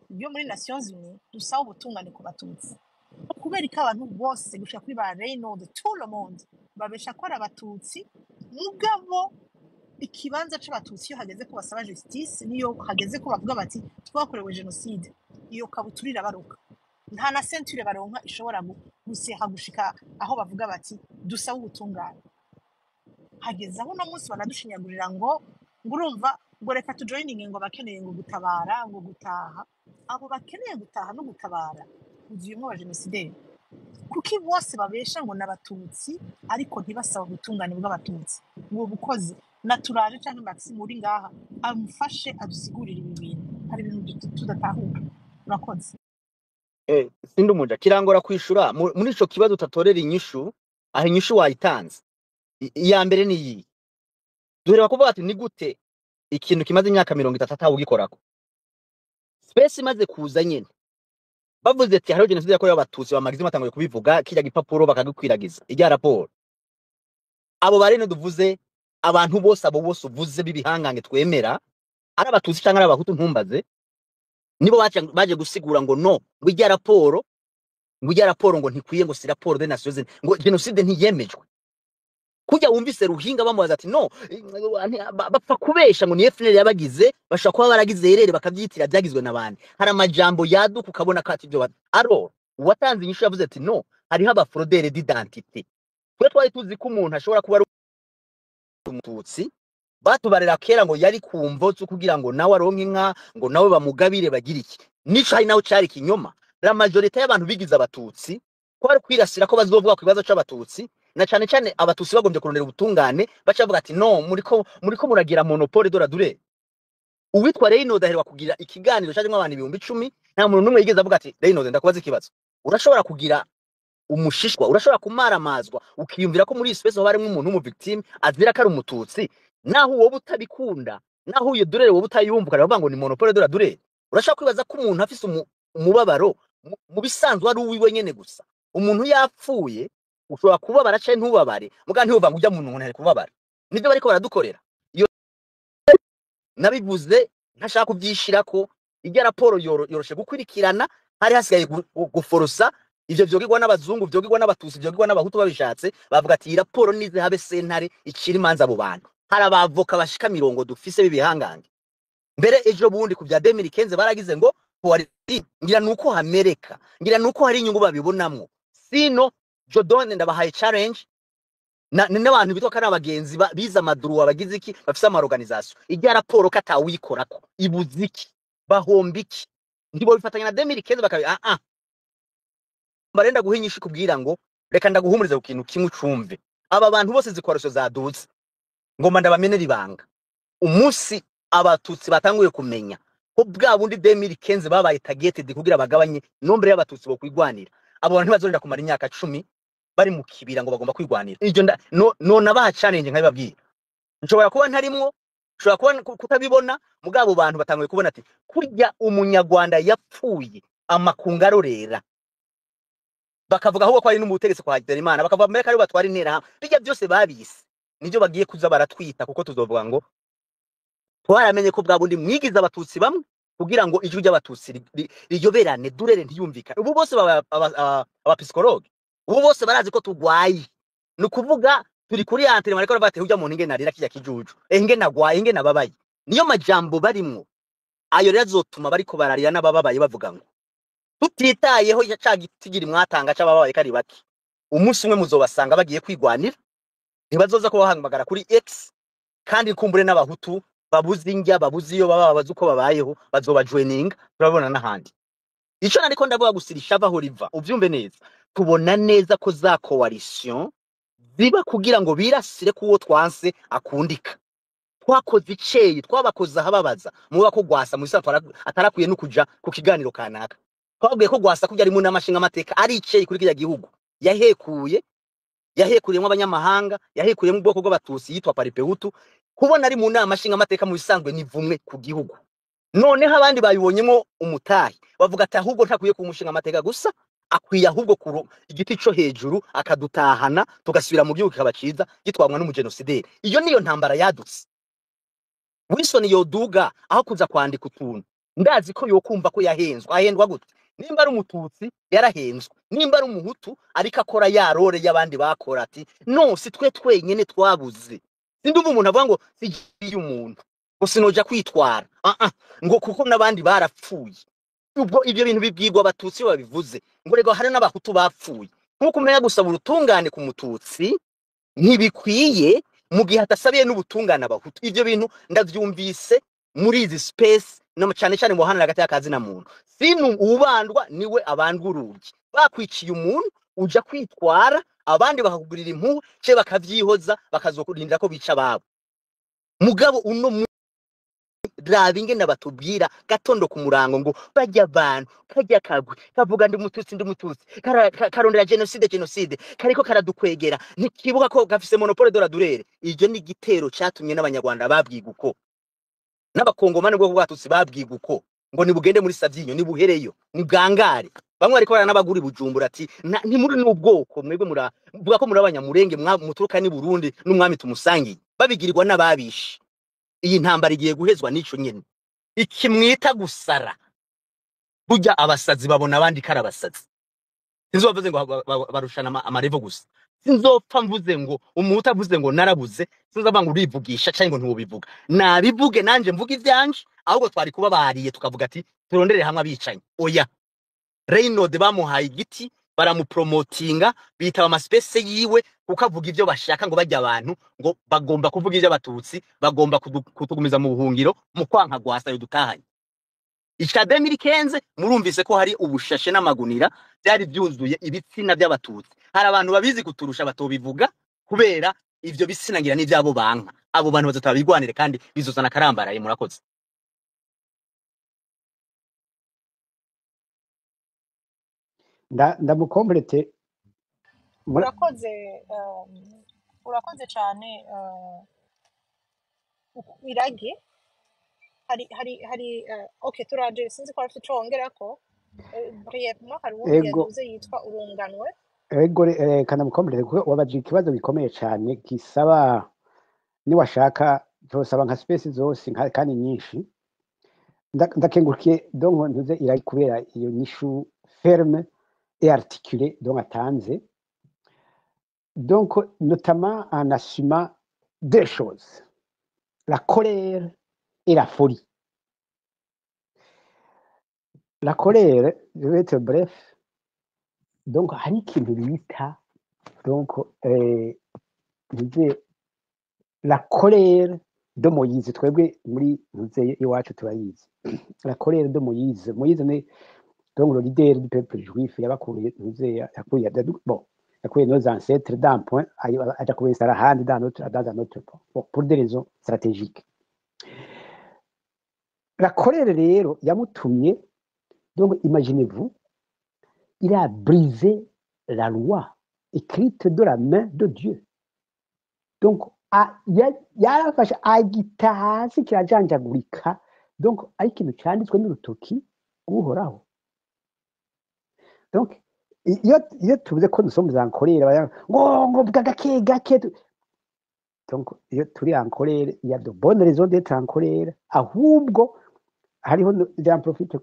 yo muri Nations Unies dusaba ubutungane ku batutsi. Kubera ko abantu bose gushaka kuri ba Reynolds tout le monde babesha ko ari abatutsi, mugabo ikibanza c'abatutsi iyo hageze ko basaba justice, niyo hageze ko bavuga bati twakorewe genocide, iyo kabuturira baruka nta na centure baronka ishobora guseha gushika aho bavuga bati dusaba ubutungane. Hageze aho no munsi banadushinyagurira ngo urumva ngo reka tujoininge ngo bakeneye ngo gutabara ngo gutaha. Abo bakeneye gutaha no gutabara uzuyemo wa genocide, kuki bose babesha ngo n'abatutsi ariko ntibasaba ubutungane bw'abatutsi. Uwo bukozi naturaje cyangwa Maxime uri ngaha amufashe adusigurira ibi bintu, hari ibintu tudatahura. Urakoze. Sindi umuja kirangora kwishura muri ico kibazo utatorera inyishu, aho inyishu wayitanze. Iya mbere ni iyi, duhereba kuvuga ati ni gute ikintu kimaze imyaka 30 atawugikorako. Space imaze kuza nyene bavuze ati hariho genocide yakorewe abatutsi, bamagize matanguye kubivuga kirya gipapuro bakagikwiragiza ijya raporo. Abo barene duvuze abantu bose abo bose uvuze bibihangange twemera ari abatutsi cyangwa ari abahutu ntumbaze, nibo baje gusigura ngo no wijya raporo ngo ntikwiye ngo si raporo de Nations Unies ngo genocide ntiyemejwe. Kujya wumvise Ruhinga bamubaza ati no bapfa kubesha ngo ni FNL yabagize, bashaka kuba baragize herere bakabyitira byagizwe nabandi. Hari amajambo yaduka ukabona ko ati byo aro watanze inyishu yavuze ati no hariho aba fraudeur d'identité. Twe twari tuzi ko umuntu ashobora kuba ari umututsi, batubarera kera ngo yari kumvo cyo kugira ngo nawe aronke inka ngo nawe bamugabire bagira iki. Nico hari nawe cyari kinyoma. La majorité y'abantu bigize abatutsi ko ari kwirasira ko bazovuga ku bibazo c'abatutsi, na cyane cyane abatutsi bagombye kurondera ubutungane bacavuga ati no muriko muragira monopole dora dure. Uwitwa Reynolds aherwa kugira ikiganiro cyajemo abantu 10,000, nta muntu numwe yigeze avuga ati Reynolds ndakubaza ikibazo. Urashobora kugira umushishwa, urashobora kumaramazwa ukiyumvira ko muri space barimo umuntu w'umuvictime azira ko ari umututsi, naho wowe utabikunda, naho uyo durere wowe utayumvuka aravuga ngo ni monopole dora dure. Urashobora kwibaza ko umuntu afise umubabaro mu bisanzwe ari uwiwe nyene gusa. umuntu yapfuye ushobora kubabara canke ntubabare muga ntiwumva ngo urya muntu ntari kubabara nivyo bariko baradukorera iyo nabivuze ntashaka kubyishirako irya raporo yoroshe gukurikirana hari hasigaye guforosa ivyo vyogirwa n'abazungu vyogirwa n'abatusi vyogirwa n'abahutu babishatse bavuga ati iyi raporo nize habe sentare icira imanza abo bantu hari abavoka bashika 70 dufise bibihangange mbere ejo bundi ku bya 2015 baragize ngo ngira nuko hamereka ngira nuko hari inyungu babibonamwo sino Jodone ndabahaye challenge n'abantu bitwa kana abagenzi biza amaduru abagize iki bafise ama organisation ijya raporo katawikorako ibuziki bahombiki ndibo bifatanya na 2015 bakabi barenda guhinyisha kubwira ngo reka ndaguhumuriza ku kintu kimwe cumve aba bantu bose zikwarosho zaduze ngoma ndabamenera ibanga umunsi abatutsi batanguye kumenya ko bwa bundi 2015 babaye targeted kugira bagabanye nombre y'abatutsi bo kwigwanira abo bantu bazorenda kumara imyaka 10 bari mu kibira ngo bagomba kwigwanira iryo none abaha challenge nkabibabwira nshobora kuba ntarimwo nshobora kuba kutabibona mugabo bantu batanguye kubona ati kurya umunyarwanda yapfuye amakungarorera bakavuga ahubwo ko ari n'umutegetse kwa Habyarimana bakavuga mbere kari batwara intera bijya byose babise nivyo bagiye kuza baratwita kuko tuzovuga ngo twaramenye ko bwa bundi mwigiza abatutsi bamwe kugira ngo ijwi ry'abatutsi riyoberane durere ntiyumvikane ubu bose aba psychologue ubu bose barazi ko tugwaye no kuvuga turi kuri antene mariko bate hujya mu nge narira kijya kijuju nge nagwaye nge nababaye niyo majambo barimwo ayo rero azotuma bariko bararira n'abababaye bavuga ngo tutitayeho yacagitigiri mwatanga c'ababaye kari baki umunsi umwe muzobasanga bagiye kwigwanira ntibazoza ko bahangagara kuri X kandi kumbure n'abahutu babuze ingya babuze iyo baba babaza uko babayeho bazoba joining turabona n'ahandi ico nariko ndavuga gusirisha baho riva uvyumve neza tubona neza ko za coalition ziba kugira ngo birasire kuwo twanse akundika twakoze iceye twabakoze ahababaza muba ko gwasa mu isafara atarakwiye no kuja ku kiganiro kanaka twabwiye ko gwasa kujya ari mu namashinga amateka ari iceye kuri kijya gihugu yahekuriyemo abanyamahanga yahekuriyemo ubwoko bw'abatusi yitwa paripehutu kubona ari mu namashinga amateka mu bisanzwe nivumwe ku gihugu noneho abandi bayibonyemo umutahi bavuga ati ahubwo ntakwiye kumushinga amateka gusa akwiye ahubwo kuro igiti cyo hejuru akadutahana tugasubira mu gihugu kabaciza gitwamwa n'umugenosideri iyo niyo ntambara yadutse Wilson yoduga aho kuza kwandika utuntu ndazi ko yokumva ko yahenzwa ahendwa gute nimba ari umututsi yarahenzwe nimba ari umuhutu ariko akora yarore y'abandi bakora ati no si twe twenyene twabuze sindumva umuntu avuga ngo sigiye umuntu ngo sinoja kwitwara ngo kuko nabandi barapfuye ubwo ibyo bintu bibwirwa abatutsi babivuze ngo rego hari n'abahutu bapfuye nkuko umenya gusaba urutungane ku mututsi ntibikwiye mu gihe atasabiye n'ubutungane abahutu ibyo bintu ndavyumvise muri izi space no cyane cyane mu hana hagati y'akazi na muntu sinu ubandwa niwe abandwa urugi bakwiciye umuntu uja kwitwara abandi bakagurira impu ce bakavyihoza bakazokurindira ko bica babo mugabo uno dravinge nabatubwira gatondo ku murango ngo bajya abantu kajya kagwe kavuga ndi mututsi karondera genocide kariko karadukwegera ntikibuka ko gafise monopole dola durere iryo ni gitero cyatumye n'abanyarwanda babwiga uko n'abakongomane bwo bwatutsi babwiga uko ngo nibugende muri Savyinyo nibuhereyo nibwangare bamwe ariko n'abaguri Bujumbura ati nti muri n'ubwoko mwebwe muravuga ko muri abanyamurenge muturuka ni Burundi n'umwami tumusangiye babigirirwa n'ababishe iyi ntambara igiye guhezwa n'ico nyene ikimwita gusara burya abasazi babona abandi karabasazi sinzovuze ngo barushana amarevo gusa sinzopfa mvuze ngo umuhutu avuze ngo narabuze sinzava ngo urivugisha cyangwa ngo ntubivuga nabivuge nanje mvuga ivyanje ahubwo twari kuba bariye tukavuga ati turondere hamwe abicanye oya Reynold bamuhaye igiti baramupromotinga bitaba amaspace yiwe kukavuga ivyo bashaka ngo bajya abantu ngo bagomba kuvuga ivyo abatutsi bagomba kutugumiza mu buhungiro mu kwanka gwasa yudutahanye ica 2015 murumvise ko hari ubushashe n'amagunira byari byuzuye ibitsina by'abatutsi hari abantu babizi kuturusha batobivuga kubera ivyo bisinangira n'ivyabo banka abo bantu bazotabigwanire kandi bizozana karambaraye murakoze ndamukomplete urakoze cyane irage hari okay turaje sinzi ko afite congera ko brièvement hari uwundi ego yaduze yitwa urunganwe. ego reka ndamukomereze kuko wabajije ikibazo gikomeye cyane gisaba niwashaka cyosaba nka space zose kandi nyinshi ndakengurukiye donc ntuze irari kubera iyo nyishu ferme et articulée donc atanze donc notamment en assumant deux choses, la colère et la folie. La colère, je vais être bref, donc hari ikintu bita donc ntuze la colère de Moïse, twebwe muri ntuze iwacu turayizi. La colère de Moïse ni donc le leader du peuple juif yabakuye ntuze yakuye bon yakuye nos ancêtres d'un point aja kubesara ahandi dans un autre point, bon, pour des raisons stratégiques. La colère rero yamutumye, donc imaginez-vous, il a brisé la loi écrite de la main de Dieu. Donc yarafashe agita hasi kirajanjagurika, donc ari ikintu cyanditswe n'urutoki uhoraho. Donc iyo tuvuze ko nous en colère ngo gake gake, donc iyo turi en colère, il y a de bonnes raisons d'être en colère, ahubwo hariho j'en profite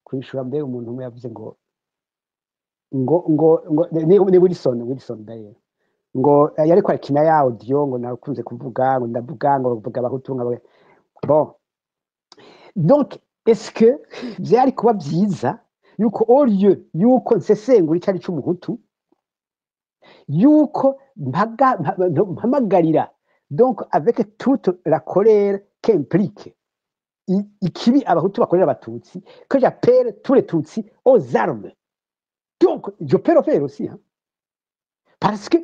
kwishura mbere umuntu umwe yavuze ngo ni Wilson d'ailleurs ngo yari kwakina ya audio ngo nakunze kuvuga ngo ndavuga ngo vuga abahutunga bon. Donc est-ce que byari kuba byiza yuko au lieu yuko nsesengura icari cy'umuhutu yuko mpamagarira donc avec toute la colère qu'implique ikibi abahutu bakorera abatutsi, que j'appelle tous les tutsis aux armes. Donc je peux le faire aussi, hein? Parce que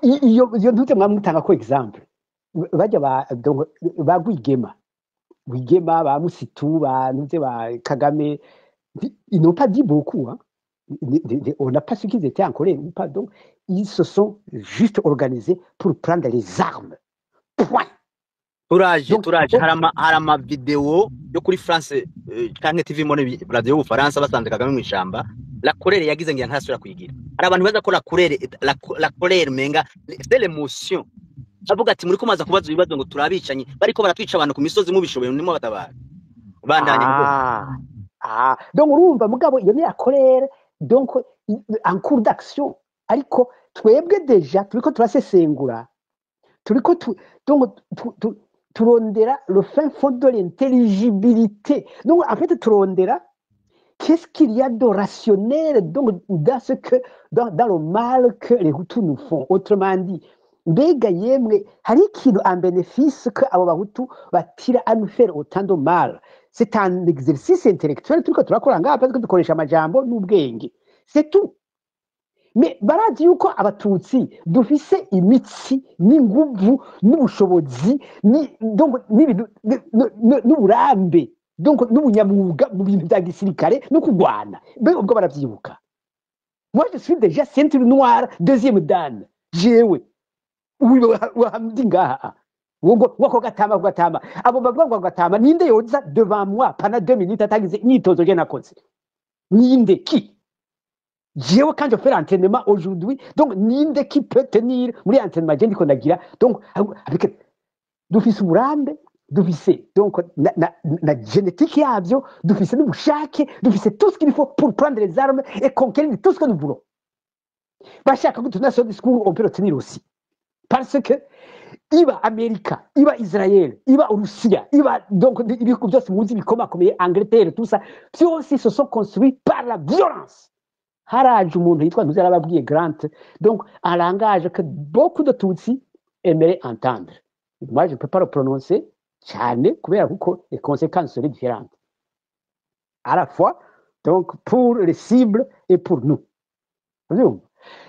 iyo ntute mwamutanga ko exemple bajya ba Rwigema ba Musitu ba ntuze ba Kagame, ils n'ont pas dit beaucoup, hein? On n'a pas su qu'ils étaient en colère ou pas, donc ils se sont juste organisés pour prendre les armes, point. turaje hari ama video yo kuri France canke TV mone radio y'Ubufaransa basanze Kagame mu ishamba, la colère yagize ngira ntasubira kuyigira. Hari abantu baza ko la colère menga c'est l'émotion, avuga ati muri kumaza kubaza ibibazo ngo turabicanye bariko baratwica abantu ku misozi mubishoboye nimo batabara bandanye. Donc urumva mugabo iyo ni la colère, donc en cours d'action, ariko twebwe deja turiko turasesengura, turiko donc turondera le fin fond de l'intelligibilité. Donc en fait turondera qu'est-ce qu'il y a de rationnel donc dans ce que dans le mal que les Hutus nous font. Autrement dit, mbega yemwe hari ikintu en bénéfice que abo bahutu batira à nous faire autant de mal. C'est un exercice intellectuel turiko turakora ngaha parce que dukoresha amajambo n'ubwenge, c'est tout. Mais barazi yuko abatutsi dufise imitsi n'inguvu n'ubushobozi donc n'uburambe donc n'ubunyamwuga mu bintu bya gisirikare no kugwana, ubwo baravyibuka. Moi je suis déjà ceinture noire deuxième dan, jewe uhamdi ngaha wako gatama abo bavuga ngo gatama ninde yoza devant moi pendant 2 minutes atagize imyitozo je nakoze, ninde qui? Jewe quand je fais l'entraînement aujourd'hui, donc ninde qui peut tenir muri entraînement je ndiko ndagira, donc avec dufise uburambe, dufise donc na génétique yavyo, dufise n'ubushake, dufise tout ce qu'il faut pour prendre les armes et conquérir tout ce que nous voulons. Bashaka que tuna ce discours on peut le tenir aussi, parce que iba Amerika, iba Israël, iba Russia, iba donc ibihugu byose muzi bikomakomeye, Angleterre, tout ça, byose se sont construits par la violence. Haraje umuntu yitwa ntuzi arababwiye Grant, donc un langage que beaucoup de Tutsis aimeraient entendre. Moi je ne peux pas le prononcer cyane kubera kuko les conséquences seraient différentes à la fois donc pour les cibles et pour nous.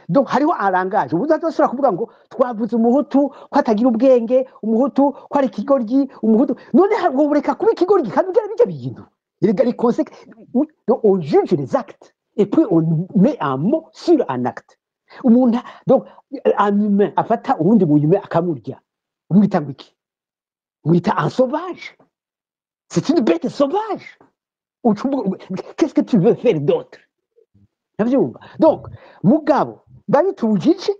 Donc hariho un langage ubuza tosura kuvuga ngo twavuze umuhutu ko atagira ubwenge, umuhutu ko ari ikigoryi, umuhutu none ngo bureka kuba ikigoryi kandi byari bijya bintu les conséquences. On juge les actes et puis on met un mot sur un acte. Umuntu donc un humain afata ubundi mu humain akamurya, umwita ngiki? Umwita un sauvage. C'est une bête sauvage. qu'est-ce que tu veux faire d'autre? Navyumva. Donc, mugabo, babitujije,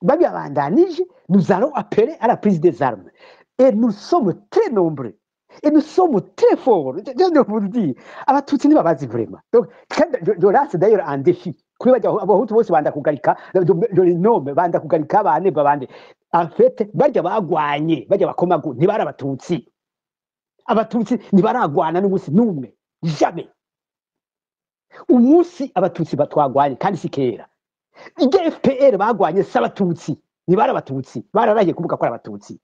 babiabandanije, nous allons appeler à la prise des armes. Et nous sommes très nombreux. Et nous sommes très forts. Je vous le dis. Abatutsi ntibabazi vraiment. Donc, je lance d'ailleurs un défi. Kuri bajya abahutu bose banda kugarika, je les nomme, banda kugarika bane babande. En fait, bajya bagwanye, bajya bakomagu, ntibari abatutsi. Abatutsi ntibaragwana n'umunsi n'umwe. Jamais. Umunsi abatutsi batwagwanye kandi si kera. Ijya FPR bagwanye s'abatutsi. Ntibari abatutsi. Bararaye kuvuga ko ari abatutsi.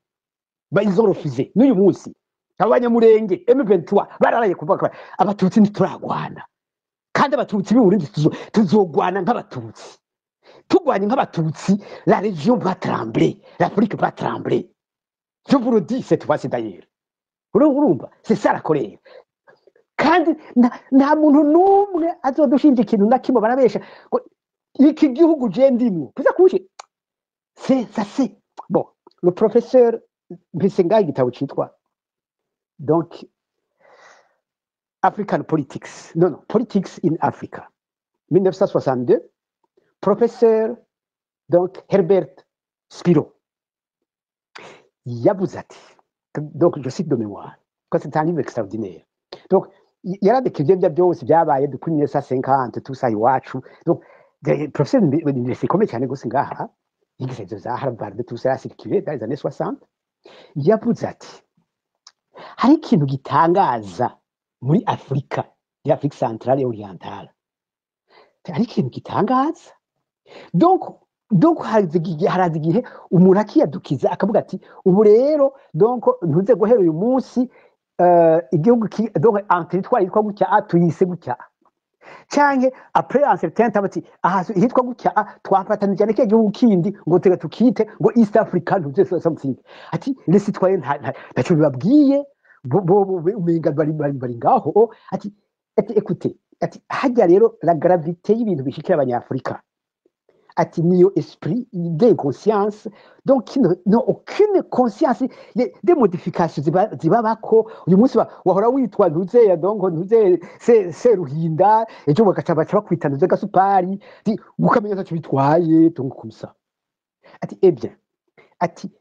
Ils ont refusé. N'uyu munsi. Abanyamurenge M23 bararaye kuvuga ko abatutsi ntituragwana. Kandi abatutsi b'Uburundi tuzogwana nk'abatutsi. Tugwanye nk'abatutsi, la région va trembler, l'Afrique va trembler. Je vous le dis cette fois-ci d'ailleurs. Urumva, c'est ça la colère. Kandi nta muntu n'umwe azodushinja ikintu na kimwe barabesha. Iki gihugu je ndimwo. Kuza kushi. C'est bon, le professeur Bisenga igitabo citwa donc African Politics. Non, Politics in Africa. 1962. Professeur donc Herbert Spiro. Yavuze ati, donc je cite de mémoire, que c'est un livre extraordinaire. Donc, yaradekivye bya byose byabaye depuis 1950 tout ça iwacu. Donc, professeur c'est comme cyane gose ngaha, yigeze za Harvard tout ça circulé dans les années 60. Yavuze ati, hari ikintu gitangaza muri Afrika, y'Afrique centrale et orientale. Hari ikintu gitangaza. Donc harazi igihe umuntu akiyadukiza akavuga ati ubu rero donc ntuze guhera uyu munsi igihugu donc en territoire yitwa gutya tuyise gutya canke après un certain temps ati aha hitwa gutya twafatanije n'iki gihugu kindi ngo tega tukite ngo East Africa ntuze something ati les citoyens ntaco bibabwiye umenga bari ngaho ati écoutez ati hajya rero la gravité y'ibintu bishikira abanyafrika ati niyo esprit d'inconscience donc qui n'ont aucune conscience des modifications zibabako uyu munsi wahora witwa ntuze donc ntuze c'est ruhinda ejo bagaca bakwita ntuze gasupari ukamenya ntacyo bitwaye donc comme ça ati eh bien ati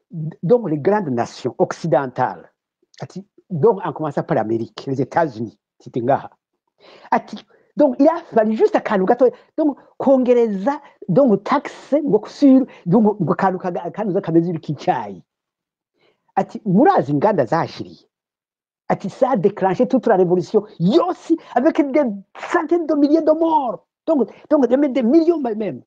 donc les grandes nations occidentales ati donc en commençant par l'Amérique les États-Unis c'était ngaha ati donc il a fallu juste akantu gato donc kongereza donc taxe ngo kusuru donc ngo kantu kanuza kameze ikicyayi ati murazi inganda zashiriye ati ça a déclenché toute la révolution yose avec des centaines de milliers de morts donc des millions même.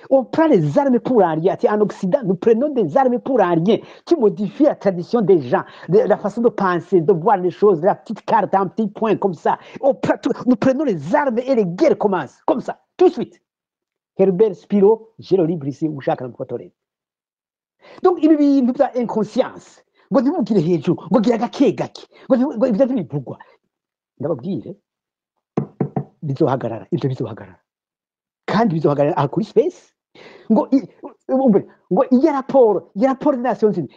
On prend les armes pour un rien. En Occident, nous prenons des armes pour un rien qui modifient la tradition des gens, la façon de penser, de voir les choses, la petite carte, un petit point comme ça. Nous prenons les armes et les guerres commencent comme ça, tout de suite. Herbert Spiro, j'ai le livre ici, où chacun peut le donc, il y a une inconscience. Ngo ntibugire hejuru, ngo gira gake gake. Ngo ibyo ntibivugwa. Ndababwire bizohagarara, ibyo bizohagarara. Kandi bizohagarara aha kuri space ngo iya raporo des Nations Unies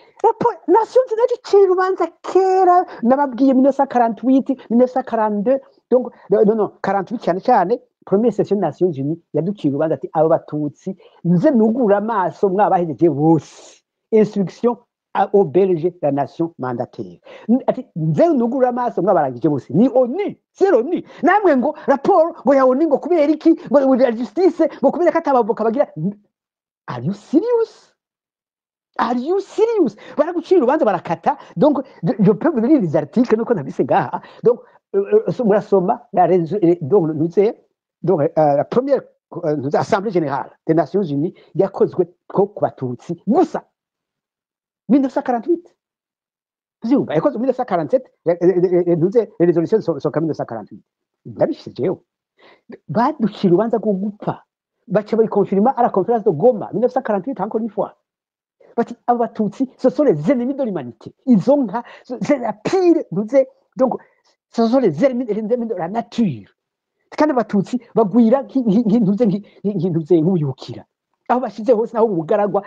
Nations Unies icira urubanza kera nababwiye 1948 1942 donc non 48 cyane première session des Nations Unies yaduciye urubanza ati abo batutsi nze nugura amaso mwabahejeje bose instruction au Belge la nation mandataire ati nze nugura amaso mwabarangije bose ni ONU c'est l'ONU namwe ngo raporo ngo ya ONU ngo kubera iki ngo la justice ngo kubera katabavuka bagira are you serious baragucira urubanza barakata donc je peux vous lire les articles nuko nabise ngaha donc murasoma donc nous donc la première assemblée générale des Nations Unies yakozwe ko kubatutsi gusa 1948. Zumba, et quand 1947, les résolutions sont comme 1948. D'habitude, baducira urubanza rwo gupfa. Baca bayikonfirma à la conférence de Goma, 1948, encore une fois. Abo batutsi, ce sont les ennemis de l'humanité. Ils ont, c'est la pire, donc, ce sont les ennemis de la nature. Kandi abatutsi bagwira nk'ubuyukira. Aho bashize hose naho ubugaragwa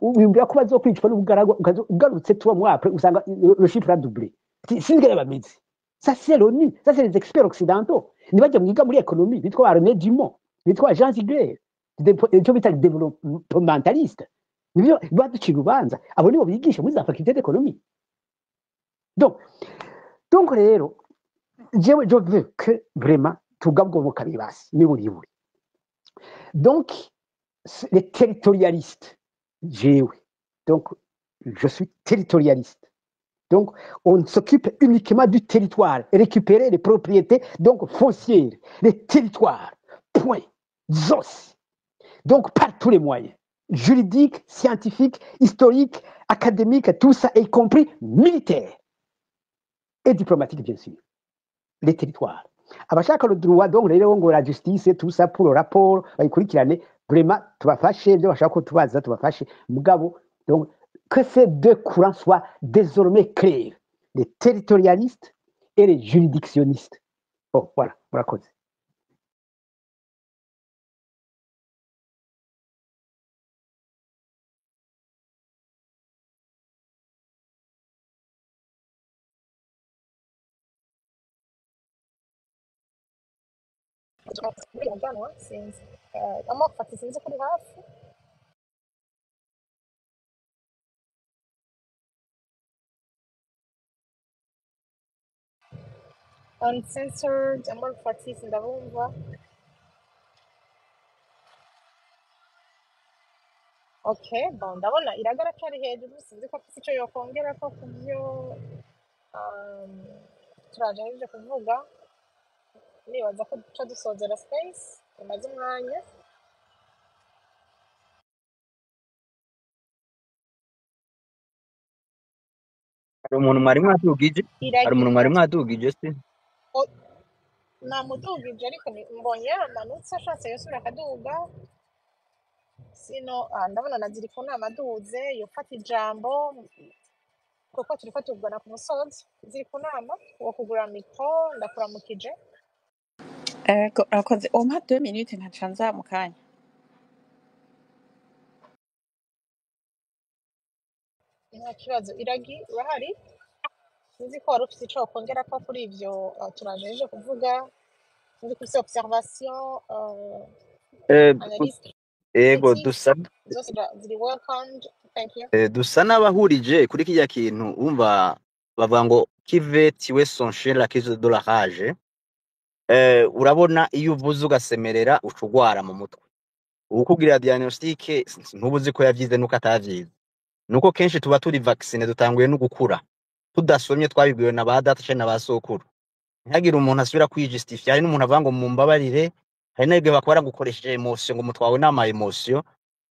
ubimbira ko bazokwicwa n'ubugaragwa ugarutse tuba mwapre usanga le chiffre a doublé singere bamizi Ça, c'est l'ONU. Ça, c'est les experts occidentaux. Ntibajya mwiga muri économie bitwa René Dumont, bitwa Jean Ziegler, icyo bita développementaliste. Nibyo baducira urubanza. Abo nibo bigisha muri za faculté d'économie. Donc rero, je veux que vraiment tugabwoboka bibasi n'iburi. Donc, les territorialistes, donc je suis territorialiste. Donc, on s'occupe uniquement du territoire, récupérer les propriétés donc foncières, les territoires, point, zos. Donc, par tous les moyens, juridiques, scientifiques, historiques, académiques, tout ça, y compris militaires et diplomatiques, bien sûr. Les territoires. Abashaka le droit, donc, la justice, tout ça, pour le rapport, vraiment, tubafashe, ibyo bashaka ko tubaza, tubafashe, mugabo, donc, que ces deux courants soient désormais clairs, les territorialistes et les juridictionnistes. Bon, voilà, murakoze. amoko sinzi kuri hafi uncensored amoko fatisi ndabumva. Okay, bon, ndabona iragara cyari hejuru sinzi ko afite icyo yokongera ko kubyo turaje kuvuga. Nibaza ko duca dusozera space imaze umwanya. hari umuntu mwari mwadugije se namudugije ariko mbonye yamanutse ashatse yosubira akaduga sino ndabona na ziri ku nama aduze yofata ijambo kuko turiko tuvugana ku musozi ziri ku nama wo kugura mikro ndakuramukije. Urakoze umpa 2 minutes nkaca nza mu kanya. Nta kibazo iragi urahari sinzi ko wari ufite icyo wakongera ko kuri ibyo turajeje kuvuga muri kuri observation analyse ego critique zose ziri welcomed. Thank you. dusa n'abahurije kuri kijya kintu umva bavuga ngo kive tiwe son chien la crise de la rage. Urabona iyo uvuze ugasemerera ucugwara mu mutwe ukugira diagnostic ntubuzi ko yavyize nuko atavyize nuko kenshi tuba turi vaccine dutanguye no gukura tudasomye twabibwiwe na ba data na ba sokuru ntagira umuntu asubira kwijustify hari n'umuntu avuga ngo mumbabarire hari n'ibyo bakora gukoresheje emotion ngo mutwawe n'ama emotion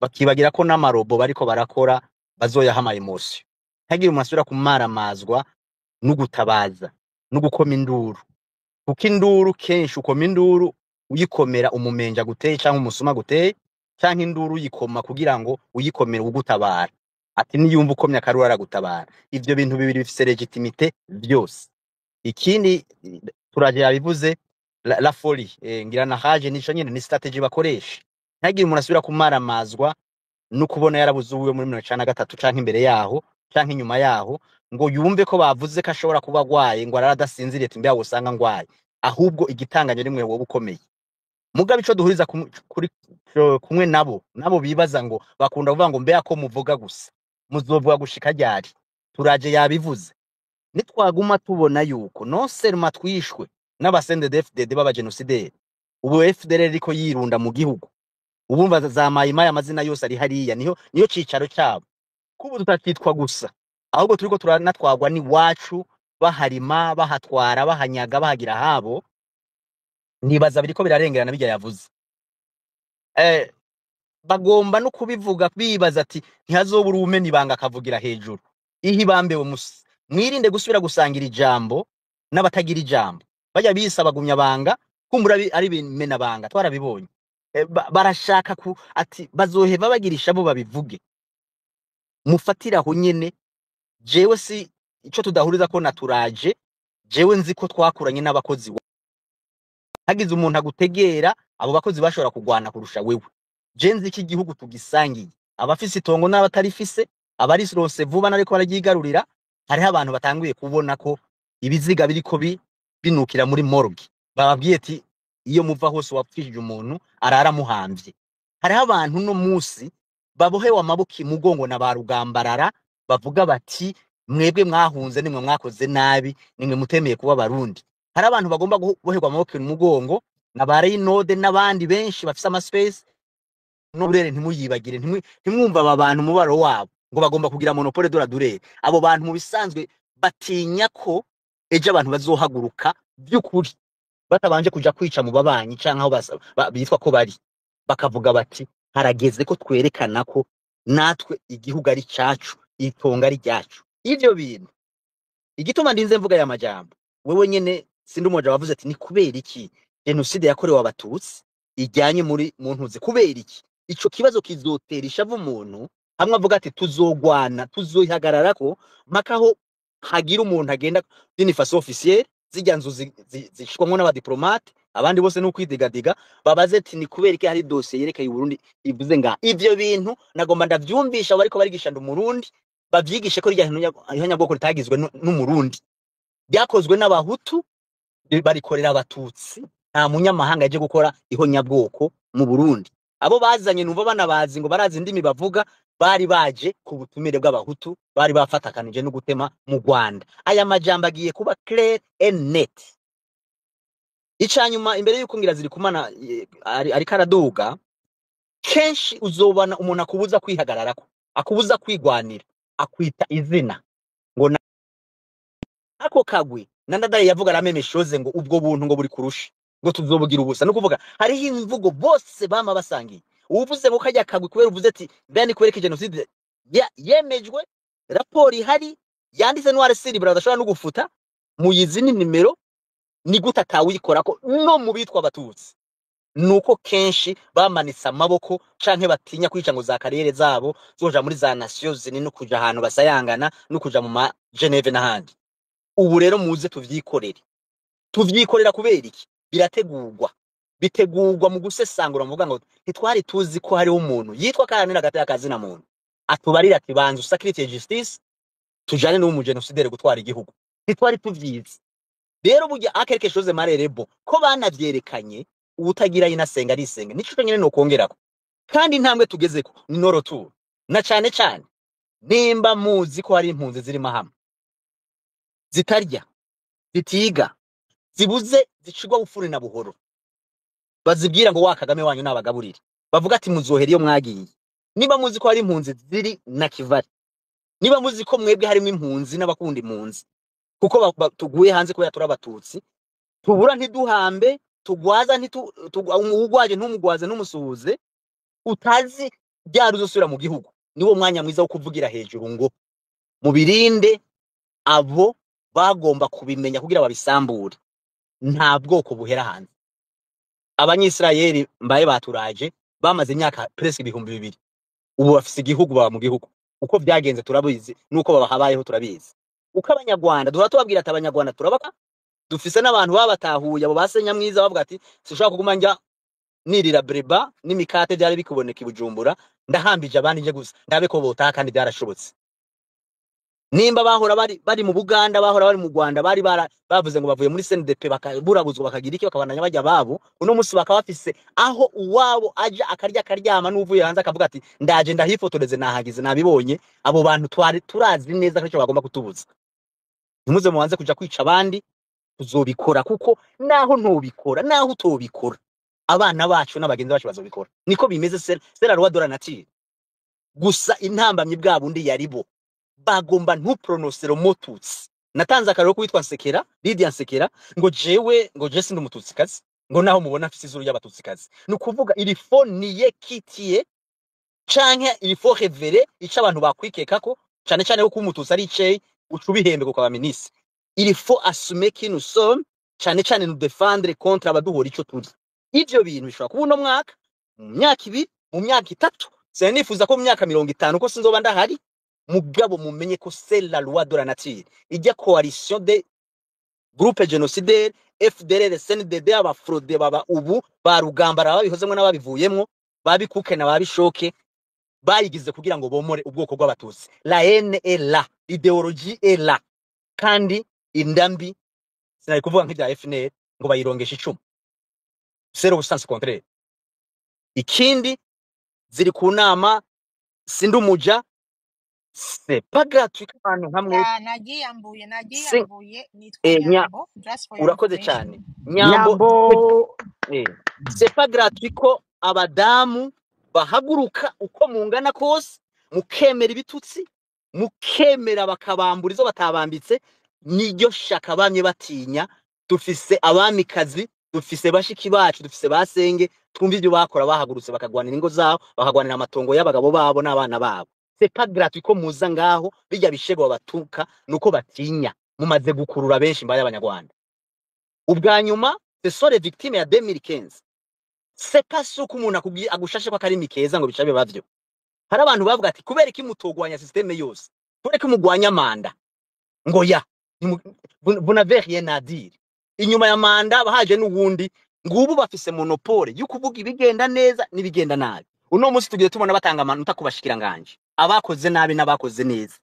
bakibagira ko n'amarobo bariko barakora bazoyaha ama emotion ntagira umuntu asubira kumaramazwa no gutabaza no gukoma induru kuko induru kenshi ukoma induru uyikomera umumenja guteye cyangwa umusuma guteye cyangwa induru uyikoma kugira ngo uyikomere ugutabara ati niyumva ukomye akarura aragutabara. Ivyo bintu bibiri bifise legitimite byose. Ikindi turaje yabivuze la folie ngira na haje nico nyene ni strategy bakoresha ntagira umuntu asubira kumaramazwa no kubona yarabuze uwe muri 1993 canke imbere yaho canke inyuma yaho ngo yumve ko bavuze ko ashobora kuba gwaye ngo aradasinziriye timbe yawo usanga ngwaye ahubwo igitanganye rimwe wowe ukomeye mugabe ico duhuriza kuri kumwe nabo bibaza ngo bakunda kuvuga ngo mbe yako muvuga gusa muzovuga gushika ryari. Turaje yabivuze nitwaguma tubona yuko no serma twishwe n'abasende FDD baba genocide ubu FDL riko yirunda mu gihugu ubumva za mayima y'amazina yose ari hariya niyo cicaro cyabo kubu tutatitwa gusa ahubwo turiko turanatwagwa ni wacu baharima bahatwara bahanyaga bahagira habo nibaza biriko birarengerana bijya yavuze bagomba no kubivuga bibaza ati ntihazobura ubumenyi ibanga akavugira hejuru ihibambewe musi mwirinde gusubira gusangira ijambo n'abatagira ijambo bajya bisaba gumya banga kumbura ari bimena banga twarabibonye barashaka ati bazoheva bagirisha bo babivuge mufatira aho nyene jewe si ico tudahuriza ko naturaje jewe nzi ko twakuranye n'abakozi hagize umuntu agutegera abo bakozi bashobora kugwana kurusha wewe jenzi iki gihugu tugisangiye abafise itongo n'abatarifise abarisirose vuba nariko baragigarurira hariho abantu batanguye kubona ko ibiziga biriko binukira muri morgue bababwiye ati iyo muva hose wapfishije umuntu arara muhamvye. Hariho abantu no musi babohewe amaboko imugongo na ba rugambarara bavuga bati mwebwe mwahunze nimwe mwakoze nabi nimwe mutemeye kuba barundi. Hari abantu bagomba guboherwa amaboko imugongo na ba Reynode n'abandi benshi bafise ama space n'uburere ntimuyibagire ntimwumva aba bantu mubaro wabo ngo bagomba kugira monopole dora durere. Abo bantu mu bisanzwe batinya ko ejo abantu bazohaguruka by'ukuri batabanje kuja kwica mu babanyi canke aho bitwa ko bari bakavuga bati harageze ko twerekana ko natwe igihugu ari cacu itonga ari ryacu. Ivyo bintu igituma ndinze mvuga ya majambo wewe nyene sindi umoja wavuze ati ni kubera iki genocide yakorewe abatutsi ijyanye muri muntuze kubera iki ico kibazo kizotera ishavu umuntu hamwe avuga ati tuzogwana tuzoyihagararako makaho hagira umuntu agenda dini face officiel zijya nzu zishwamwo n'abadiplomate abandi bose no kwidigadiga babaze ati ni kubera iki hari dossier yerekeye Burundi ivuze nga ivyo bintu nagomba ndavyumvisha bariko barigisha ndumurundi bavyigishe ko rya ihanyabwoko litagizwe n'umurundi byakozwe n'abahutu barikorera abatutsi nta munyamahanga yaje gukora ihonyabwoko mu Burundi. Abo bazanye numva banabazi ngo barazi indimi bavuga bari baje ku butumire bw'abahutu bari bafatakanije no gutema mu Rwanda. Aya majambo agiye kuba clear and net. Icanyuma imbere yuko ngira ziri kumana ari karaduga kenshi uzobana umuntu akubuza kwihagararako akubuza kwigwanira akwita izina ngo ako kagwi nandadaye yavuga rameme shoze ngo ubwo buntu ngo buri kurusha ngo tuzobugira ubusa no kuvuga hariho imvugo bose bama basangiye uvuze ngo kajya kagwi kubera uvuze ati bene kubera genocide yemejwe raporo ihari yanditse no arsiri bradashobora no gufuta muyizi ni nimero ni guta tawikorako no mubitwa abatutsi nuko kenshi bamanitse amaboko canke batinya kwica ngo za karere zabo zoja muri za nations zini no kuja ahantu basayangana no kuja mu ma Geneve n'ahandi. Ubu rero muze tuvyikorera kubera iki bitegurwa mu gusesangura muvuga ngo ntitwari tuzi ko hariho umuntu yitwa Karanira gataya kazina muntu atubarira ati banzu sacrifice justice tujane no mu genocide gutwara igihugu ntitwari tuvyizi. Rero burya akereke chose marerebo ko banavyerekanye ubutagira inasenga risenga nico nyene no kongerako kandi intambwe tugezeko ni norotu na cane cane nimba muzi ko hari impunzi ziri mahama zitarya zitiga zibuze zicigwa bufuri na buhoro bazibwira ngo wa Kagame wanyu nabagaburire bavuga ati muzohera iyo mwagiye. Niba muzi ko hari impunzi ziri na Kivari niba muzi ko mwebwe harimo impunzi n'abakunda impunzi kuko tuguye hanze ko yaturabatutsi tubura ntiduhambe tugwaza ugwaje ntumugwaze ntumusuhuze utazi byaruzosubira mu gihugu niwo mwanya mwiza wo kuvugira hejuru ngo mubirinde abo bagomba kubimenya kugira babisambure nta bwoko buhera hanze. Abanyisirayeli mbaye baturaje bamaze imyaka presque 2000 ubu bafise igihugu baba mu gihugu uko byagenze turabizi nuko babahabayeho turabizi. Uko abanyarwanda duhora tubabwira ati abanyarwanda turabaka dufise n'abantu babatahuye abo basenya mwiza bavuga ati sishaka kuguma njya nirira breba n'imikate byari bikuboneka ibujumbura ndahambije abandi nje gusa ndabe ko bota kandi byarashobotse. Nimba bahora bari mu Buganda bahora bari mu Rwanda bari bavuze ngo bavuye muri CNDP bakaburabuzwa bakagira iki bakabandanya bajya babo uno musi bakabafise aho uwabo aja akarya karyama n'uvuye hanze akavuga ati ndaje ndahifotoreze nahagize nabibonye. Abo bantu turazi neza ko bagomba kutubuza ntimuze mubanze kuja kwica abandi tuzobikora kuko naho ntobikora naho utobikora abana bacu n'abagenzi bacu bazobikora niko bimeze. Sera roi de la nature gusa intambamye bwabundi yaribo bagomba ntupronosero motutsi. Natanze akarero kwitwa Nsekera Lydia Nsekera ngo jewe ngo je sindi umututsi kazi ngo naho mubona afise izuru y'abatutsi kazi ni kuvuga iri fo niye kitiye canke iri fo revere ica abantu bakwikeka ko cane cane ko umututsi ari iceye ucubihembe ko kwa ministre il faut assumer que nous sommes cane cane nous défendre contre abaduhora ico turi. Ivyo bintu bishobora kuba uno mwaka mu myaka 2 mu myaka 3 se nifuza ko mu myaka 50 ko sinzoba ndahari mugabo mumenye ko c'est la loi de la nature ijya coalition de groupe génocidaire FDLR CNDD abafrode baba ubu barugambara babihozemwe n'ababivuyemwo babikuke na babishoke bayigize kugira ngo bomore ubwoko bw'abatutsi. La haine est là, l'idéologie est là kandi indambi sinari kuvuga nk'ibya FNL ngo bayirongeshe 10 zero busansi contraire. Ikindi ziri ku nama sindumuja c'est pas gratuit abantu hamwe Ya, nagiyambuye nitwa nya Nyambo, just for your urakoze information. cyane Nyambo Nyambo c'est pas gratuit ko abadamu bahaguruka uko mungana kose mukemera ibitutsi mukemera bakabambura izo batabambitse niryo shaka bamye batinya. Dufise abamikazi, dufise bashiki bacu, dufise basenge, twumva ibyo bakora bahagurutse bakagwanira ingo zabo, bakagwanira amatongo y'abagabo babo n'abana babo. C'est pas gratuit ko muza ngaho bijya bishego babatuka nuko batinya mumaze gukurura benshi mbaye abanyarwanda. Ubwa nyuma ce sont les victimes ya 2015. C'est pas suko umuntu agushashe kwa karimi keza ngo bicabe bavyo. Hari abantu bavuga ati kubera iki mutogwanya systeme yose, kubera iki mugwanya manda ngo ya vous n'avez rien à dire. Inyuma ya manda bahaje n'ubundi ngubu bafise monopole y'ukuvuga ibigenda neza n'ibigenda nabi. Uno munsi tugiye tubona batanga amanota kubashikira nganje abakoze nabi n'abakoze neza.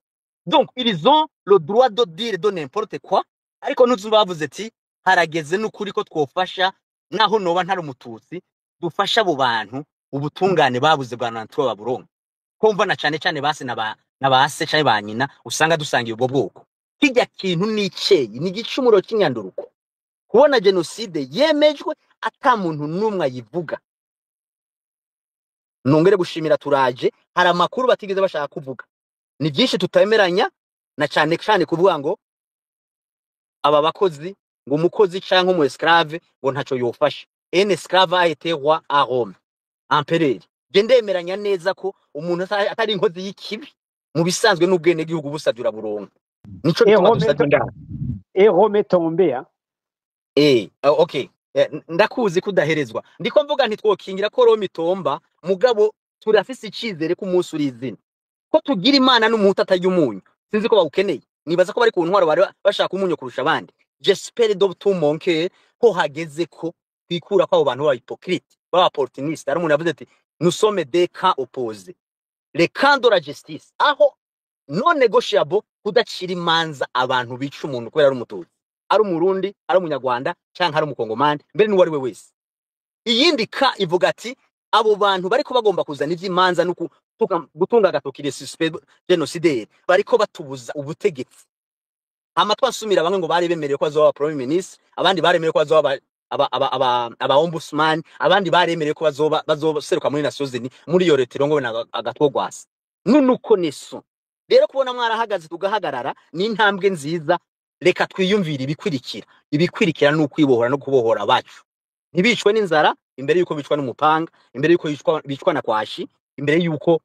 Donc ils ont le droit de dire de n'importe quoi, ariko nuzumva bavuze ati harageze n'ukuri ko twofasha naho noba ntari umututsi dufasha abo bantu ubutungane babuze bwa nantu baburonka. Kumva na cyane cyane base nabase cyane banyina usanga dusangiye ubwo bwoko. Kijya kintu n'iceye ni gicumuro kinyanduruko. Kubona genocide yemejwe ata muntu numwe ayivuga. Nongere gushimira turaje hari amakuru batigeze bashaka kuvuga. Ni byinshi tutayemeranya na cyane cyane kuvuga ngo aba bakozi ngo umukozi canke umu esclave ngo ntaco yofasha. Un esclave a été roi à Rome. Empereur. Gendemeranya neza ko umuntu atari inkozi y'ikibi mu bisanzwe n'ubwene gihugu busadura burongo. Nico bituma dusadura. Rome tombe hein. Okay. Ndakuzi kudaherezwa. Ndiko mvuga ntitwokingira ko Rome itomba mugabo turafise icizere ko umunsi uri izina. Ko tugira Imana n'umuntu atajya umunyu. Sinzi ko bawukeneye. Nibaza ko bari ku ntwaro bari bashaka umunyu kurusha abandi. J'espère de tout mon cœur ko hageze ko twikura ko abo bantu ba hypocrite, ba opportuniste. Ari umuntu yavuze ati nous sommes des camps opposés. Les camps de la justice aho non négociable kudacira imanza abantu bica umuntu kubera ari umututsi. Ari umurundi, ari umunyarwanda cyangwa ari umukongomani, mbere n'uwari we wese. Iyindi ka ivuga ati abo bantu bariko bagomba kuzana ivy'imanza no gutunga agatokire suspect genocide bariko batubuza ubutegetsi. Amatwa nsumira bamwe ngo bari bemerewe ko azoba premier ministre, abandi baremerewe ko azoba aba ombudsman, abandi baremerewe ko bazoseruka muri Nations Unies muri iyo leta rongo na agatogwasa. Nunuko neso. Rero kubona mwarahagaze tugahagarara ni intambwe nziza. Reka twiyumvira ibikwirikira no kwibohora no kubohora abacu. Ntibicwe n'inzara imbere yuko bicwa n'umupanga, imbere yuko bicwa na kwashi, imbere yuko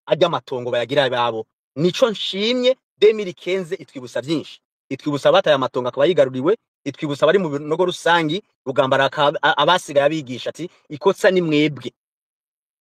ajya amatongo bayagira babo. Nico nshimye 2015 itwibusa byinshi. Itwibusa bataye amatongo akaba yigaruriwe, itwibusa bari mu binogo rusangi rugambara abasigaye abigisha ati ikotsa ni mwebwe.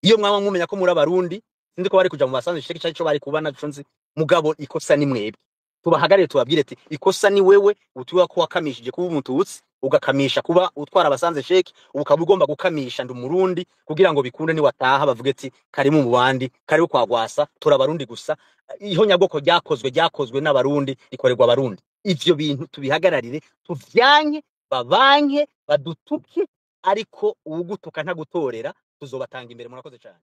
Iyo mwaba mwumenya ko muri abarundi sinzi ko bari kuja mu basanzwe sheke cyo bari kubana cunzi mugabo ikotsa ni mwebwe. Tubahagarire tubabwire ati ikosa ni wewe utuwa ko wakamishije kuba umututsi ugakamisha kuba utwara abasanze sheke ukaba ugomba gukamisha ndumurundi kugira ngo bikunde ni wataha bavuge ati kari mu bandi kari kwagwasa turabarundi gusa. Iho nyagoko ryakozwe n'abarundi rikorerwa abarundi. Ivyo bintu tubihagararire tuvyanke babanke badutuke ariko ugutuka ntagutorera tuzobatanga imbere. Murakoze cyane.